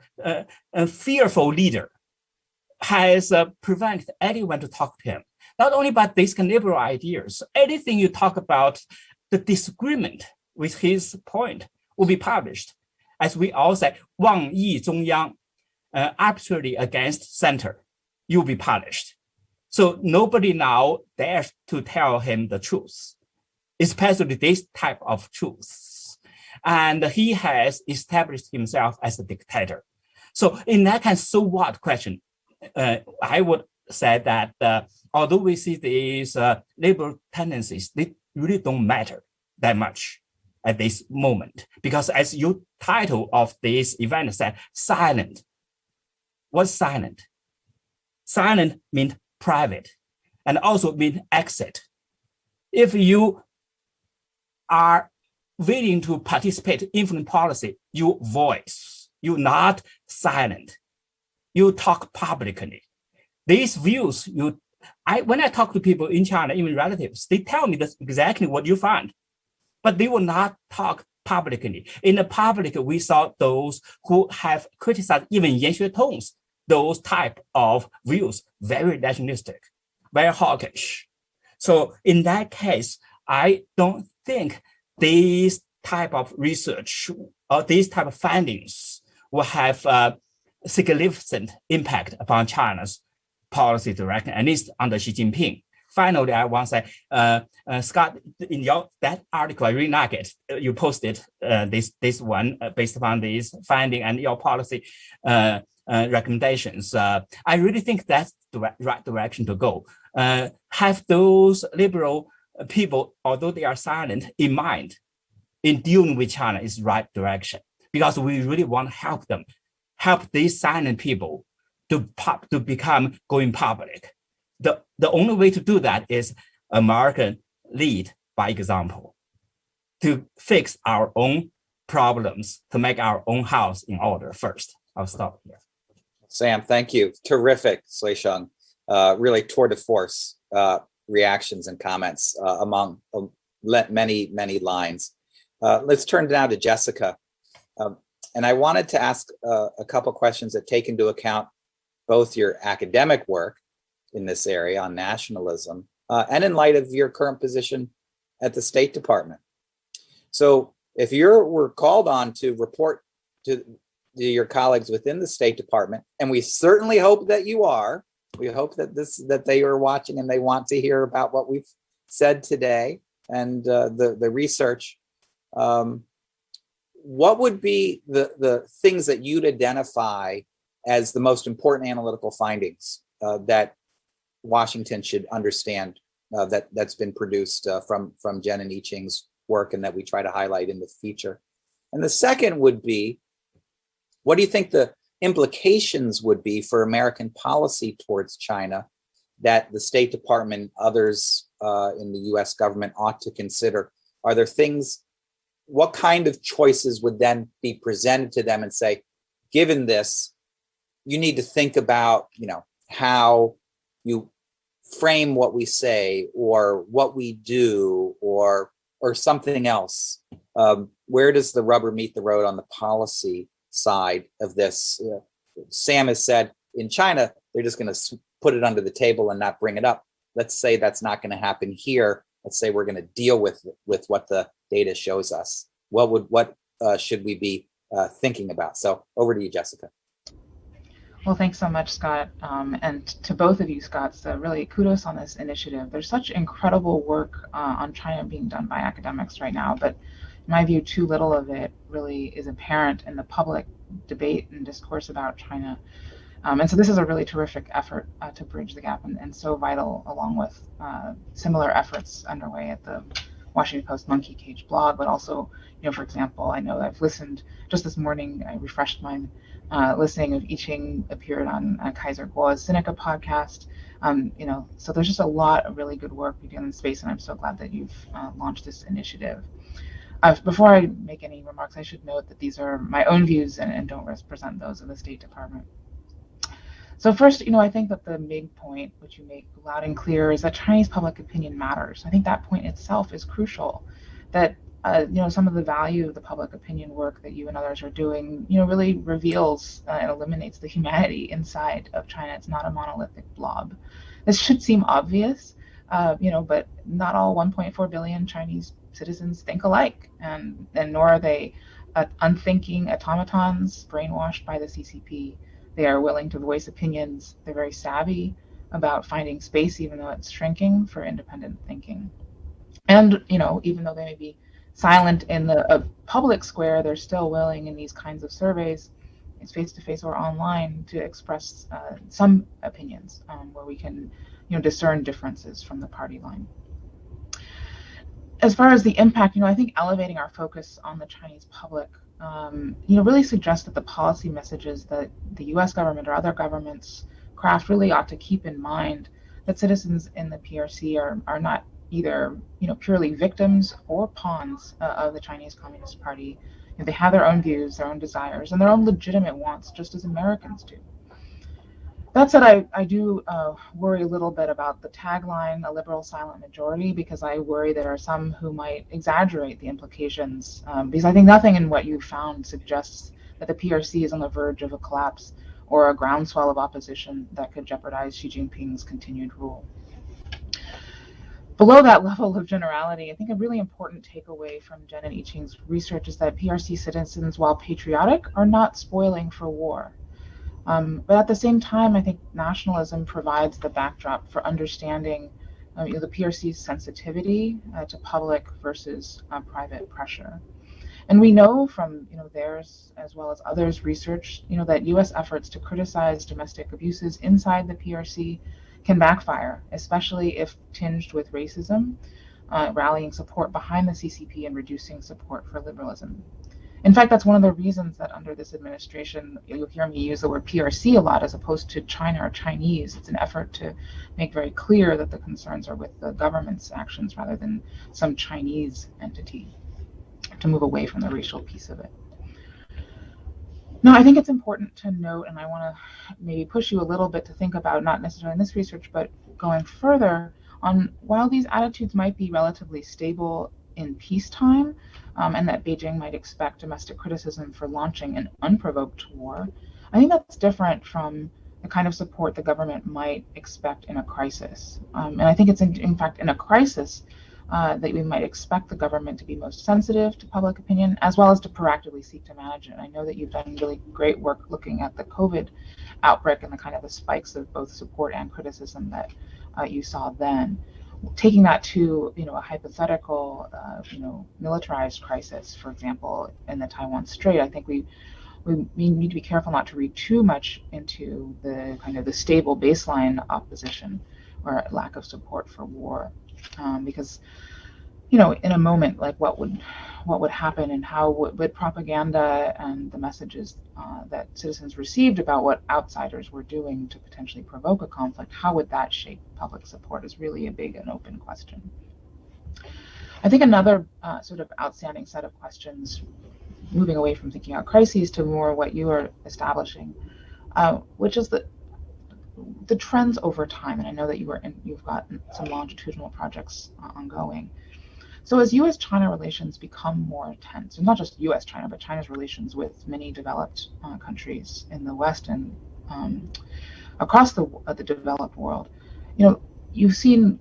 has prevented anyone to talk to him. Not only about these liberal ideas, anything you talk about the disagreement with his point will be published. As we all say, Wang Yi Zhongyang, absolutely against center, you'll be published. So nobody now dares to tell him the truth, especially this type of truth. And he has established himself as a dictator. So in that kind of so what question, I would say that although we see these liberal tendencies, they really don't matter that much at this moment. Because as your title of this event said, silent. What's silent? Silent means private and also means exit. If you are willing to participate in foreign policy, you voice, you're not silent. You talk publicly. These views, when I talk to people in China, even relatives, they tell me that's exactly what you find, but they will not talk publicly. In the public, we saw those who have criticized even Yan Xuetong's, those type of views, very nationalistic, very hawkish. So in that case, I don't think this type of research or these type of findings will have a significant impact upon China's policy direction, at least under Xi Jinping. finally, I want to say, Scott, in that article, I really like it. You posted this one based upon this finding and your policy recommendations. I really think that's the right direction to go. Have those liberal people, although they are silent, in mind in dealing with China is the right direction, because we really want to help them, help these silent people to become going public. The only way to do that is American lead by example, to fix our own problems, to make our own house in order first. I'll stop here. Sam, thank you. Terrific, Suisheng. Really tour de force reactions and comments among many, many lines. Let's turn now to Jessica. And I wanted to ask a couple questions that take into account both your academic work in this area on nationalism and in light of your current position at the State Department. So if you were called on to report to your colleagues within the State Department, and we certainly hope that you are, we hope that they are watching and they want to hear about what we've said today and the research. What would be the things that you'd identify as the most important analytical findings that Washington should understand that's been produced from Chen and Yiqing's work and that we try to highlight in the feature? And the second would be, what do you think the implications would be for American policy towards China that the State Department, others in the US government ought to consider? Are there things, what kind of choices would then be presented to them and say, given this, you need to think about, how you frame what we say or what we do or something else? Where does the rubber meet the road on the policy side of this? Sam has said in China, they're just going to put it under the table and not bring it up. Let's say that's not going to happen here. Let's say we're going to deal with what the data shows us. What should we be thinking about? So over to you, Jessica. Well, thanks so much, Scott. And to both of you, Scott, really kudos on this initiative. There's such incredible work on China being done by academics right now, but in my view, too little of it really is apparent in the public debate and discourse about China. And so this is a really terrific effort to bridge the gap and so vital, along with similar efforts underway at the Washington Post Monkey Cage blog, but also, for example, I know I've listened just this morning, I refreshed mine, listening of Yiqing appeared on Kaiser Kuo's Sinica podcast. So there's just a lot of really good work we do in space, and I'm so glad that you've launched this initiative. Before I make any remarks, I should note that these are my own views and don't represent those of the State Department. So first, I think that the big point, which you make loud and clear, is that Chinese public opinion matters. I think that point itself is crucial, that some of the value of the public opinion work that you and others are doing, really reveals and eliminates the humanity inside of China. It's not a monolithic blob. This should seem obvious, but not all 1.4 billion Chinese citizens think alike, and nor are they unthinking automatons brainwashed by the CCP. They are willing to voice opinions. They're very savvy about finding space, even though it's shrinking, for independent thinking. And, even though they may be silent in the public square, they're still willing in these kinds of surveys, it's face-to-face or online, to express some opinions where we can, discern differences from the party line. As far as the impact, I think elevating our focus on the Chinese public, really suggests that the policy messages that the US government or other governments craft really ought to keep in mind that citizens in the PRC are not either, purely victims or pawns of the Chinese Communist Party. They have their own views, their own desires, and their own legitimate wants, just as Americans do. That said, I do worry a little bit about the tagline, a liberal silent majority, because I worry there are some who might exaggerate the implications, because I think nothing in what you found suggests that the PRC is on the verge of a collapse or a groundswell of opposition that could jeopardize Xi Jinping's continued rule. Below that level of generality, I think a really important takeaway from Chen and Yiqing's research is that PRC citizens, while patriotic, are not spoiling for war. But at the same time, I think nationalism provides the backdrop for understanding the PRC's sensitivity to public versus private pressure. And we know from theirs as well as others' research, that U.S. efforts to criticize domestic abuses inside the PRC can backfire, especially if tinged with racism, rallying support behind the CCP and reducing support for liberalism. In fact, that's one of the reasons that under this administration, you'll hear me use the word PRC a lot as opposed to China or Chinese. It's an effort to make very clear that the concerns are with the government's actions rather than some Chinese entity, to move away from the racial piece of it. Now, I think it's important to note, and I want to maybe push you a little bit to think about, not necessarily in this research, but going further on, while these attitudes might be relatively stable in peacetime, and that Beijing might expect domestic criticism for launching an unprovoked war, I think that's different from the kind of support the government might expect in a crisis. And I think it's in fact in a crisis that we might expect the government to be most sensitive to public opinion, as well as to proactively seek to manage it. I know that you've done really great work looking at the COVID outbreak and the kind of the spikes of both support and criticism that you saw then. Taking that to a hypothetical militarized crisis, for example, in the Taiwan Strait, I think we need to be careful not to read too much into the kind of the stable baseline opposition or lack of support for war, because in a moment like what would happen and how would propaganda and the messages that citizens received about what outsiders were doing to potentially provoke a conflict, how would that shape public support is really a big and open question. I think another sort of outstanding set of questions, moving away from thinking about crises to more what you are establishing, which is the trends over time. And I know that you've got some longitudinal projects ongoing. So as U.S.-China relations become more tense, and not just U.S.-China, but China's relations with many developed countries in the West and across the developed world, you've seen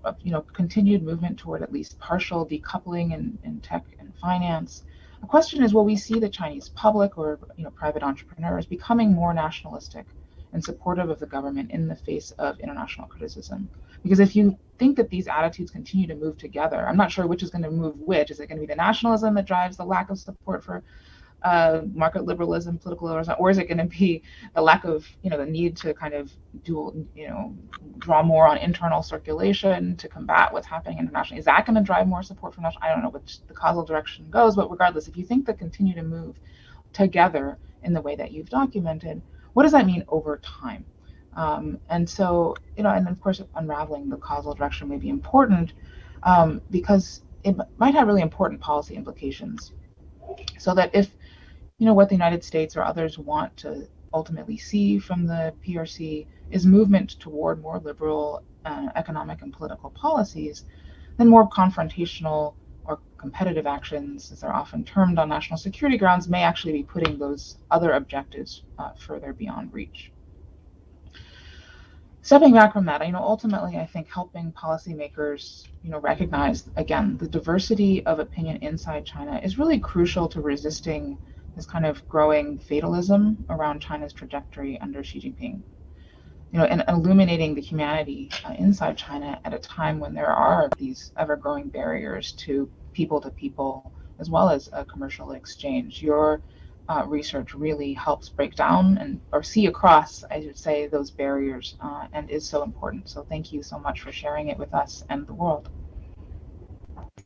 continued movement toward at least partial decoupling in tech and finance. The question is, will we see the Chinese public or private entrepreneurs becoming more nationalistic and supportive of the government in the face of international criticism? Because if you think that these attitudes continue to move together, I'm not sure which is going to move which. Is it going to be the nationalism that drives the lack of support for market liberalism, political liberalism, or is it going to be the lack of, the need to kind of draw more on internal circulation to combat what's happening internationally? Is that going to drive more support from national? I don't know which the causal direction goes, but regardless, if you think they continue to move together in the way that you've documented, what does that mean over time? And so, and of course, unraveling the causal direction may be important because it might have really important policy implications. So that if, what the United States or others want to ultimately see from the PRC is movement toward more liberal economic and political policies, then more confrontational or competitive actions, as they're often termed on national security grounds, may actually be putting those other objectives further beyond reach. Stepping back from that, ultimately, I think helping policymakers, recognize, again, the diversity of opinion inside China is really crucial to resisting this kind of growing fatalism around China's trajectory under Xi Jinping. And illuminating the humanity inside China at a time when there are these ever-growing barriers to people, as well as a commercial exchange. Your research really helps break down or see across, I should say, those barriers and is so important. So thank you so much for sharing it with us and the world.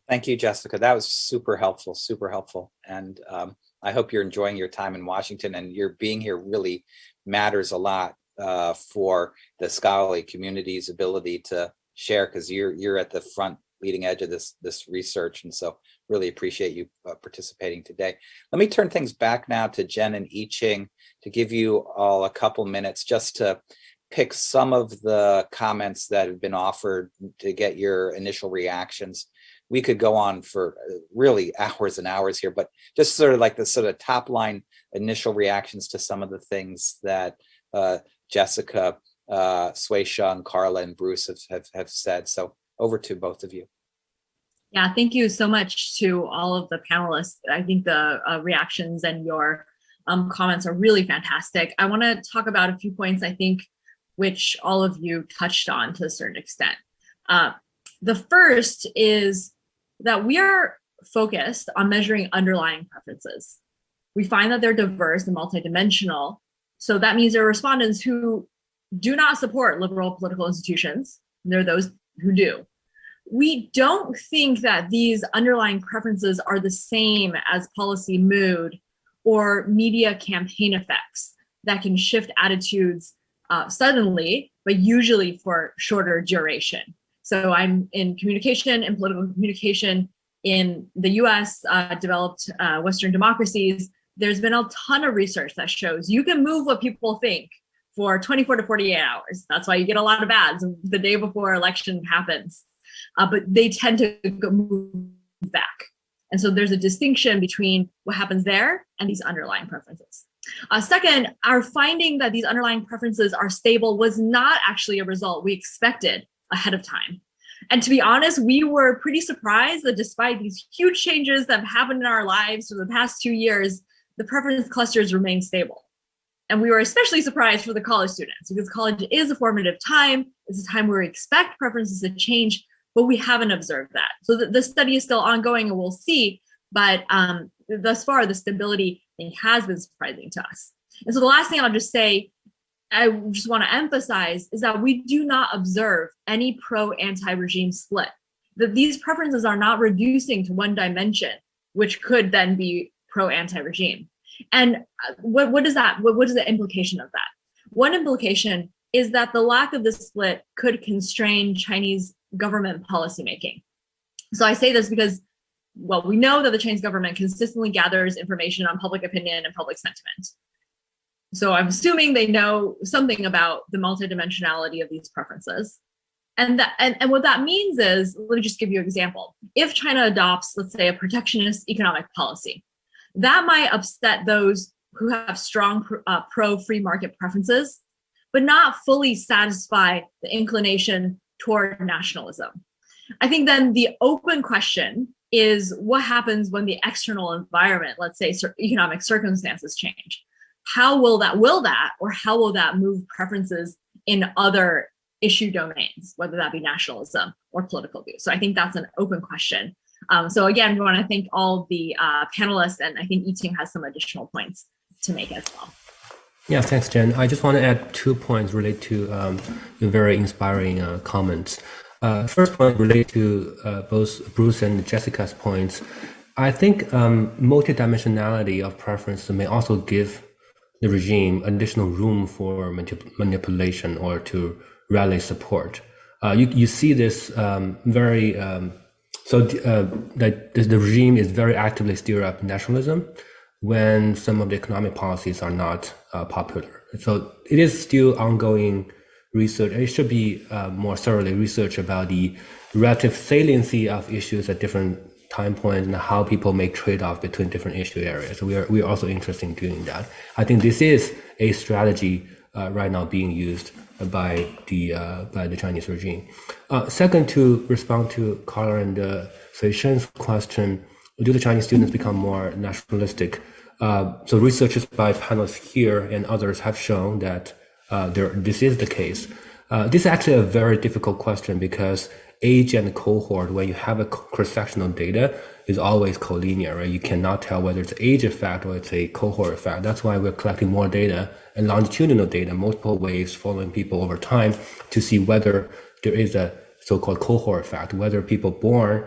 Thank you, Jessica. That was super helpful, super helpful. And I hope you're enjoying your time in Washington, and your being here really matters a lot for the scholarly community's ability to share, because you're at the front leading edge of this research. And so really appreciate you participating today. Let me turn things back now to Jen and Yiqing to give you all a couple minutes just to pick some of the comments that have been offered to get your initial reactions. We could go on for really hours and hours here, but just sort of like the sort of top line initial reactions to some of the things that Jessica, Suisheng, Carla, and Bruce have said. So over to both of you. Yeah, thank you so much to all of the panelists. I think the reactions and your comments are really fantastic. I want to talk about a few points, I think, which all of you touched on to a certain extent. The first is that we are focused on measuring underlying preferences. We find that they're diverse and multidimensional. So that means there are respondents who do not support liberal political institutions. There are those who do. We don't think that these underlying preferences are the same as policy mood or media campaign effects that can shift attitudes suddenly, but usually for shorter duration. So I'm in communication and political communication in the US, developed Western democracies. There's been a ton of research that shows you can move what people think for 24 to 48 hours. That's why you get a lot of ads the day before election happens. But they tend to move back. And so there's a distinction between what happens there and these underlying preferences. Second, our finding that these underlying preferences are stable was not actually a result we expected ahead of time. And to be honest, we were pretty surprised that despite these huge changes that have happened in our lives for the past 2 years, the preference clusters remain stable. And we were especially surprised for the college students because college is a formative time. It's a time where we expect preferences to change, but we haven't observed that. So the study is still ongoing and we'll see, but thus far the stability thing has been surprising to us. And so the last thing I'll just say, I just want to emphasize is that we do not observe any pro-anti-regime split, that these preferences are not reducing to one dimension, which could then be pro-anti-regime. And what is that? What is the implication of that? One implication is that the lack of this split could constrain Chinese government policymaking. So I say this because, well, we know that the Chinese government consistently gathers information on public opinion and public sentiment. So I'm assuming they know something about the multidimensionality of these preferences. And what that means is, let me just give you an example. If China adopts, let's say, a protectionist economic policy, that might upset those who have strong pro-free market preferences, but not fully satisfy the inclination toward nationalism. I think then the open question is what happens when the external environment, let's say economic circumstances change? How will that move preferences in other issue domains, whether that be nationalism or political views? So I think that's an open question. So again, we want to thank all the panelists, and I think Yiqing has some additional points to make as well. Yeah, thanks, Jen. I just want to add 2 points related to your very inspiring comments. First point related to both Bruce and Jessica's points. I think multidimensionality of preference may also give the regime additional room for manipulation or to rally support. You see this that the regime is very actively stir up nationalism when some of the economic policies are not popular. So it is still ongoing research. It should be more thoroughly researched about the relative saliency of issues at different time points and how people make trade-off between different issue areas. So we are also interested in doing that. I think this is a strategy right now being used by the Chinese regime. Second, to respond to Carla and Suisheng's question, do the Chinese students become more nationalistic? So researchers by panelists here and others have shown that this is the case. This is actually a very difficult question because age and cohort, when you have a cross-sectional data, is always collinear, right? You cannot tell whether it's age effect or it's a cohort effect. That's why we're collecting more data and longitudinal data, multiple waves following people over time to see whether there is a so-called cohort effect, whether people born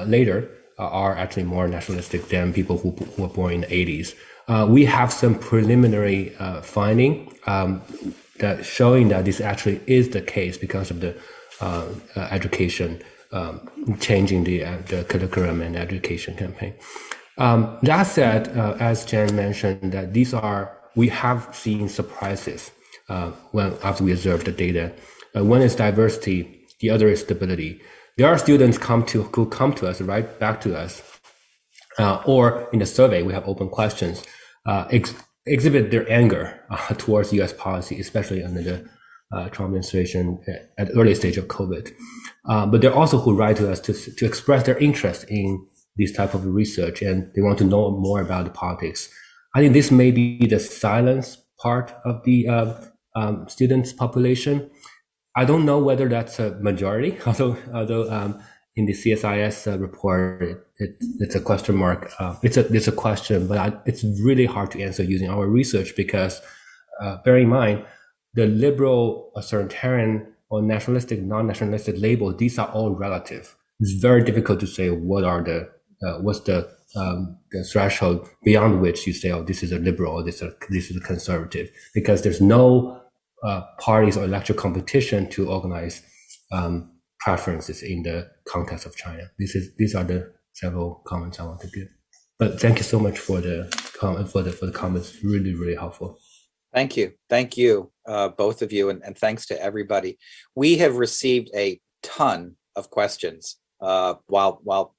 later are actually more nationalistic than people who were born in the 80s. We have some preliminary finding that showing that this actually is the case because of the education, changing the curriculum and education campaign. That said, as Jen mentioned, that we have seen surprises after we observe the data. One is diversity, the other is stability. There are students who come to us, write back to us, or in the survey, we have open questions, exhibit their anger towards U.S. policy, especially under the Trump administration at the early stage of COVID. But there are also who write to us to express their interest in this type of research, and they want to know more about the politics. I think this may be the silence part of the students' population. I don't know whether that's a majority, although in the CSIS report, it's a question mark. It's a question, but it's really hard to answer using our research because bear in mind, the liberal, authoritarian, or nationalistic, non-nationalistic labels, these are all relative. It's very difficult to say what's the threshold beyond which you say, oh, this is a liberal, or this is a conservative, because there's no parties or electoral competition to organize preferences in the context of China. These are the several comments I want to give. But thank you so much for the comments. Really, really helpful. Thank you, both of you, and thanks to everybody. We have received a ton of questions while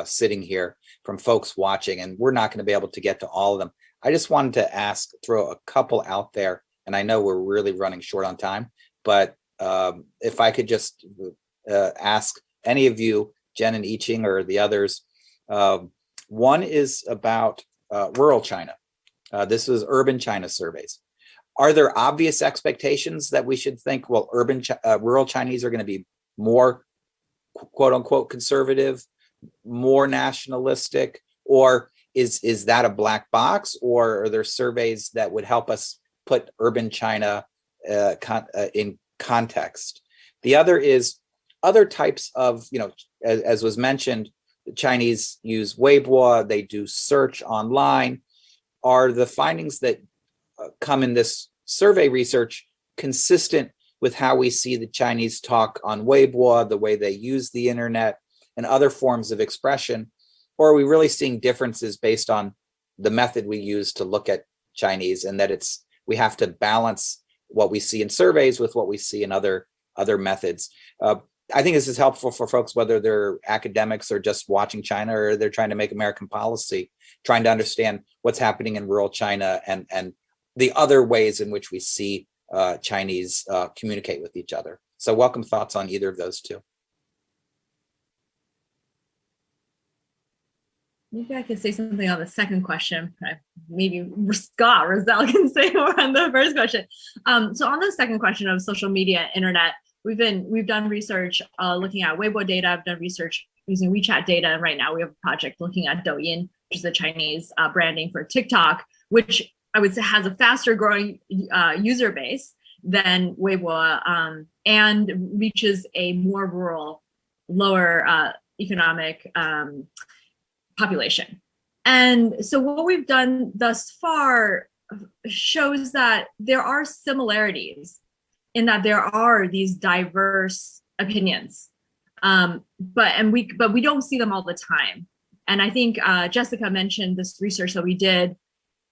sitting here from folks watching, and we're not going to be able to get to all of them. I just wanted to throw a couple out there, and I know we're really running short on time, but if I could just ask any of you, Jen and Yiqing or the others, one is about rural China. This is urban China surveys. Are there obvious expectations that we should think, well, rural Chinese are going to be more quote unquote conservative, more nationalistic, or is that a black box, or are there surveys that would help us put urban China in context? The other is other types of, as was mentioned, the Chinese use Weibo, they do search online. Are the findings that come in this survey research consistent with how we see the Chinese talk on Weibo, the way they use the internet and other forms of expression? Or are we really seeing differences based on the method we use to look at Chinese, and that we have to balance what we see in surveys with what we see in other methods? I think this is helpful for folks, whether they're academics or just watching China, or they're trying to make American policy, trying to understand what's happening in rural China and the other ways in which we see Chinese communicate with each other. So welcome thoughts on either of those two. Maybe I could say something on the second question. Maybe Scott Rozelle can say more on the first question. So on the second question of social media, internet, we've done research looking at Weibo data. I've done research using WeChat data, and right now we have a project looking at Douyin, which is the Chinese branding for TikTok, which I would say has a faster growing user base than Weibo and reaches a more rural, lower economic population. And so what we've done thus far shows that there are similarities in that there are these diverse opinions, but we don't see them all the time. And I think Jessica mentioned this research that we did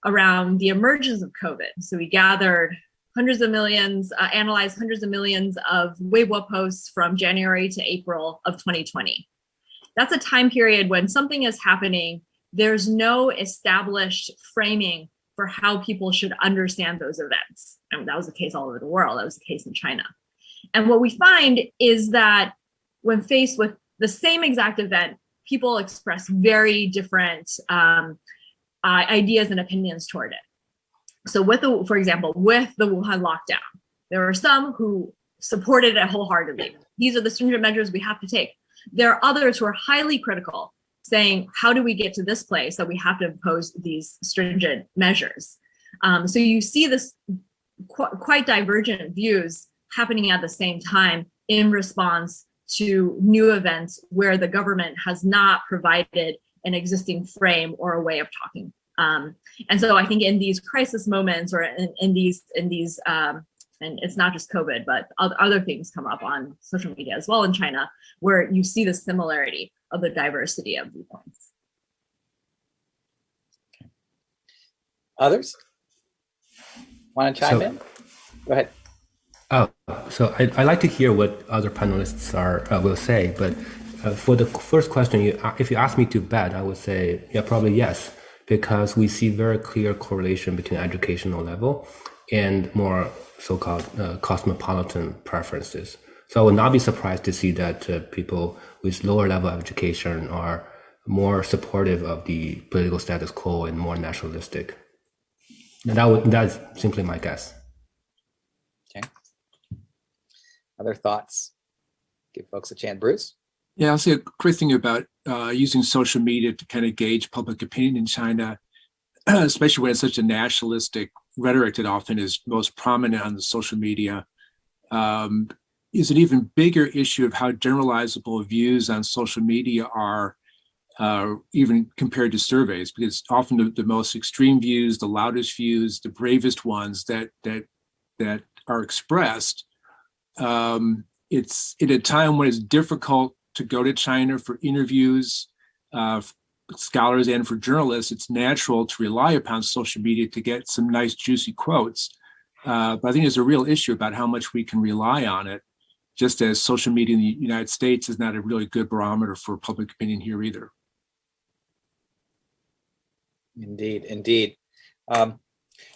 around the emergence of COVID. So we gathered hundreds of millions, analyzed hundreds of millions of Weibo posts from January to April of 2020. That's a time period when something is happening. There's no established framing for how people should understand those events. And that was the case all over the world. That was the case in China. And what we find is that when faced with the same exact event, people express very different ideas and opinions toward it. So for example, with the Wuhan lockdown, there are some who supported it wholeheartedly. These are the stringent measures we have to take. There are others who are highly critical, saying, how do we get to this place that we have to impose these stringent measures? So you see this quite divergent views happening at the same time in response to new events where the government has not provided an existing frame or a way of talking. And so I think in these crisis moments, or in these and it's not just COVID, but other things come up on social media as well in China, where you see the similarity of the diversity of viewpoints. Okay. Others want to chime in? Go ahead. So I like to hear what other panelists will say, but for the first question, if you ask me to bet, I would say, yeah, probably yes, because we see very clear correlation between educational level and more so-called cosmopolitan preferences. So I would not be surprised to see that people with lower level of education are more supportive of the political status quo and more nationalistic. And that's simply my guess. Okay. Other thoughts? Give folks a chance. Bruce? Yeah, I'll say a quick thing about using social media to kind of gauge public opinion in China, especially when it's such a nationalistic rhetoric that often is most prominent on the social media, is an even bigger issue of how generalizable views on social media are, even compared to surveys, because often the most extreme views, the loudest views, the bravest ones that are expressed, it's at a time when it's difficult to go to China for interviews, scholars and for journalists. It's natural to rely upon social media to get some nice juicy quotes. But I think there's a real issue about how much we can rely on it, just as social media in the United States is not a really good barometer for public opinion here either. Indeed, indeed.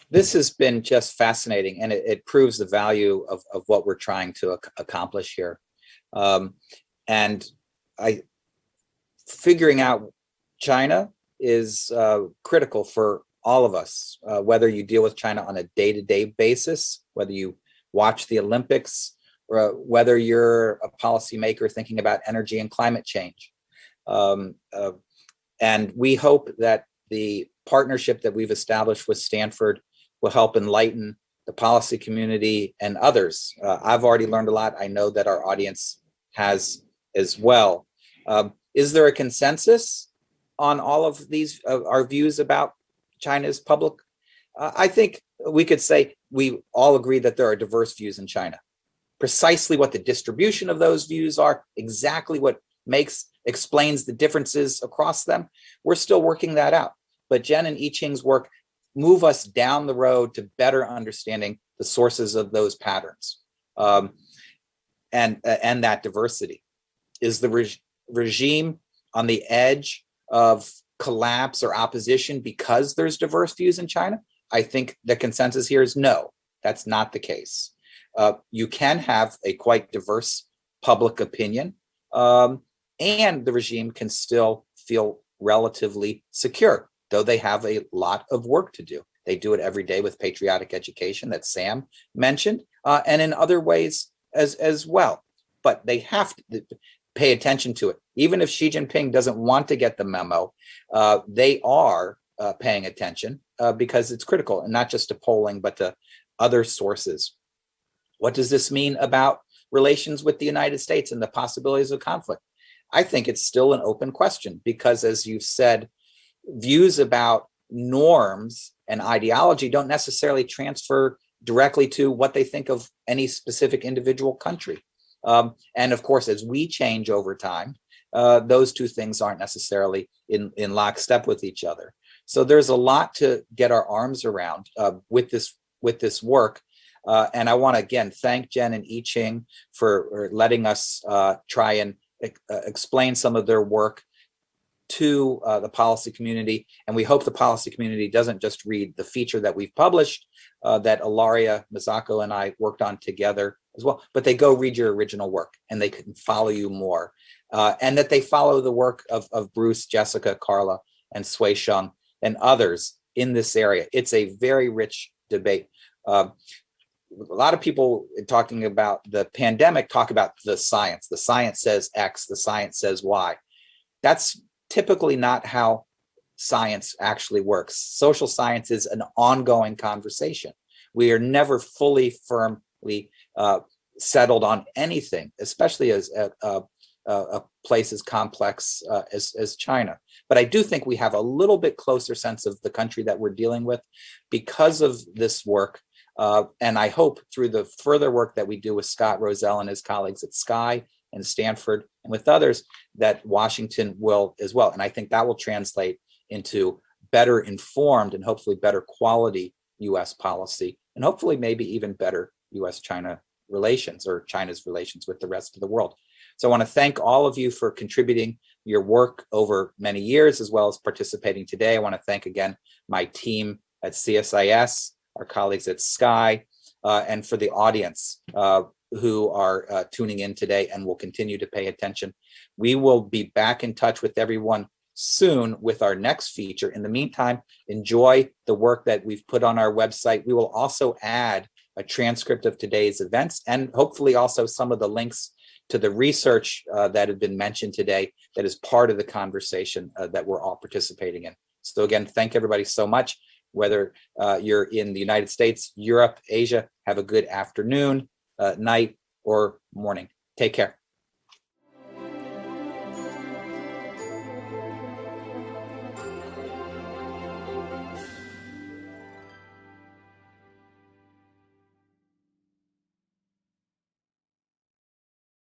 This has been just fascinating, and it proves the value of what we're trying to accomplish here. And figuring out China is critical for all of us, whether you deal with China on a day-to-day basis, whether you watch the Olympics, or whether you're a policymaker thinking about energy and climate change. And we hope that the partnership that we've established with Stanford will help enlighten the policy community and others. I've already learned a lot. I know that our audience has as well. Is there a consensus on all of these, our views about China's public? I think we could say we all agree that there are diverse views in China. Precisely what the distribution of those views are, exactly what explains the differences across them, we're still working that out. But Chen and Yiqing's work move us down the road to better understanding the sources of those patterns and that diversity. Is the regime on the edge of collapse or opposition because there's diverse views in China? I think the consensus here is no, that's not the case. You can have a quite diverse public opinion, and the regime can still feel relatively secure, though they have a lot of work to do. They do it every day with patriotic education that Sam mentioned, and in other ways as well. But they have to pay attention to it. Even if Xi Jinping doesn't want to get the memo, they are paying attention because it's critical, and not just to polling, but to other sources. What does this mean about relations with the United States and the possibilities of conflict? I think it's still an open question because, as you've said, views about norms and ideology don't necessarily transfer directly to what they think of any specific individual country. And of course, as we change over time, those two things aren't necessarily in lockstep with each other. So there's a lot to get our arms around with this work. And I want to again thank Chen and Yiqing for letting us try and explain some of their work to the policy community. And we hope the policy community doesn't just read the feature that we've published, that Ilaria, Misako, and I worked on together as well, but they go read your original work and they can follow you more. And that they follow the work of Bruce, Jessica, Carla, and Suisheng and others in this area. It's a very rich debate. A lot of people talking about the pandemic talk about the science. The science says X, the science says Y. That's typically not how science actually works. Social science is an ongoing conversation. We are never fully, firmly settled on anything, especially as a place as complex as China. But I do think we have a little bit closer sense of the country that we're dealing with because of this work. And I hope through the further work that we do with Scott Rozelle and his colleagues at SCI and Stanford and with others, that Washington will as well. And I think that will translate into better informed and hopefully better quality US policy, and hopefully maybe even better US-China relations or China's relations with the rest of the world. So I want to thank all of you for contributing your work over many years, as well as participating today. I want to thank again my team at CSIS, our colleagues at SCI, and for the audience who are tuning in today and will continue to pay attention. We will be back in touch with everyone soon with our next feature. In the meantime, enjoy the work that we've put on our website. We will also add a transcript of today's events, and hopefully also some of the links to the research that have been mentioned today that is part of the conversation that we're all participating in. So again, thank everybody so much. Whether you're in the United States, Europe, Asia, have a good afternoon, night, or morning. Take care.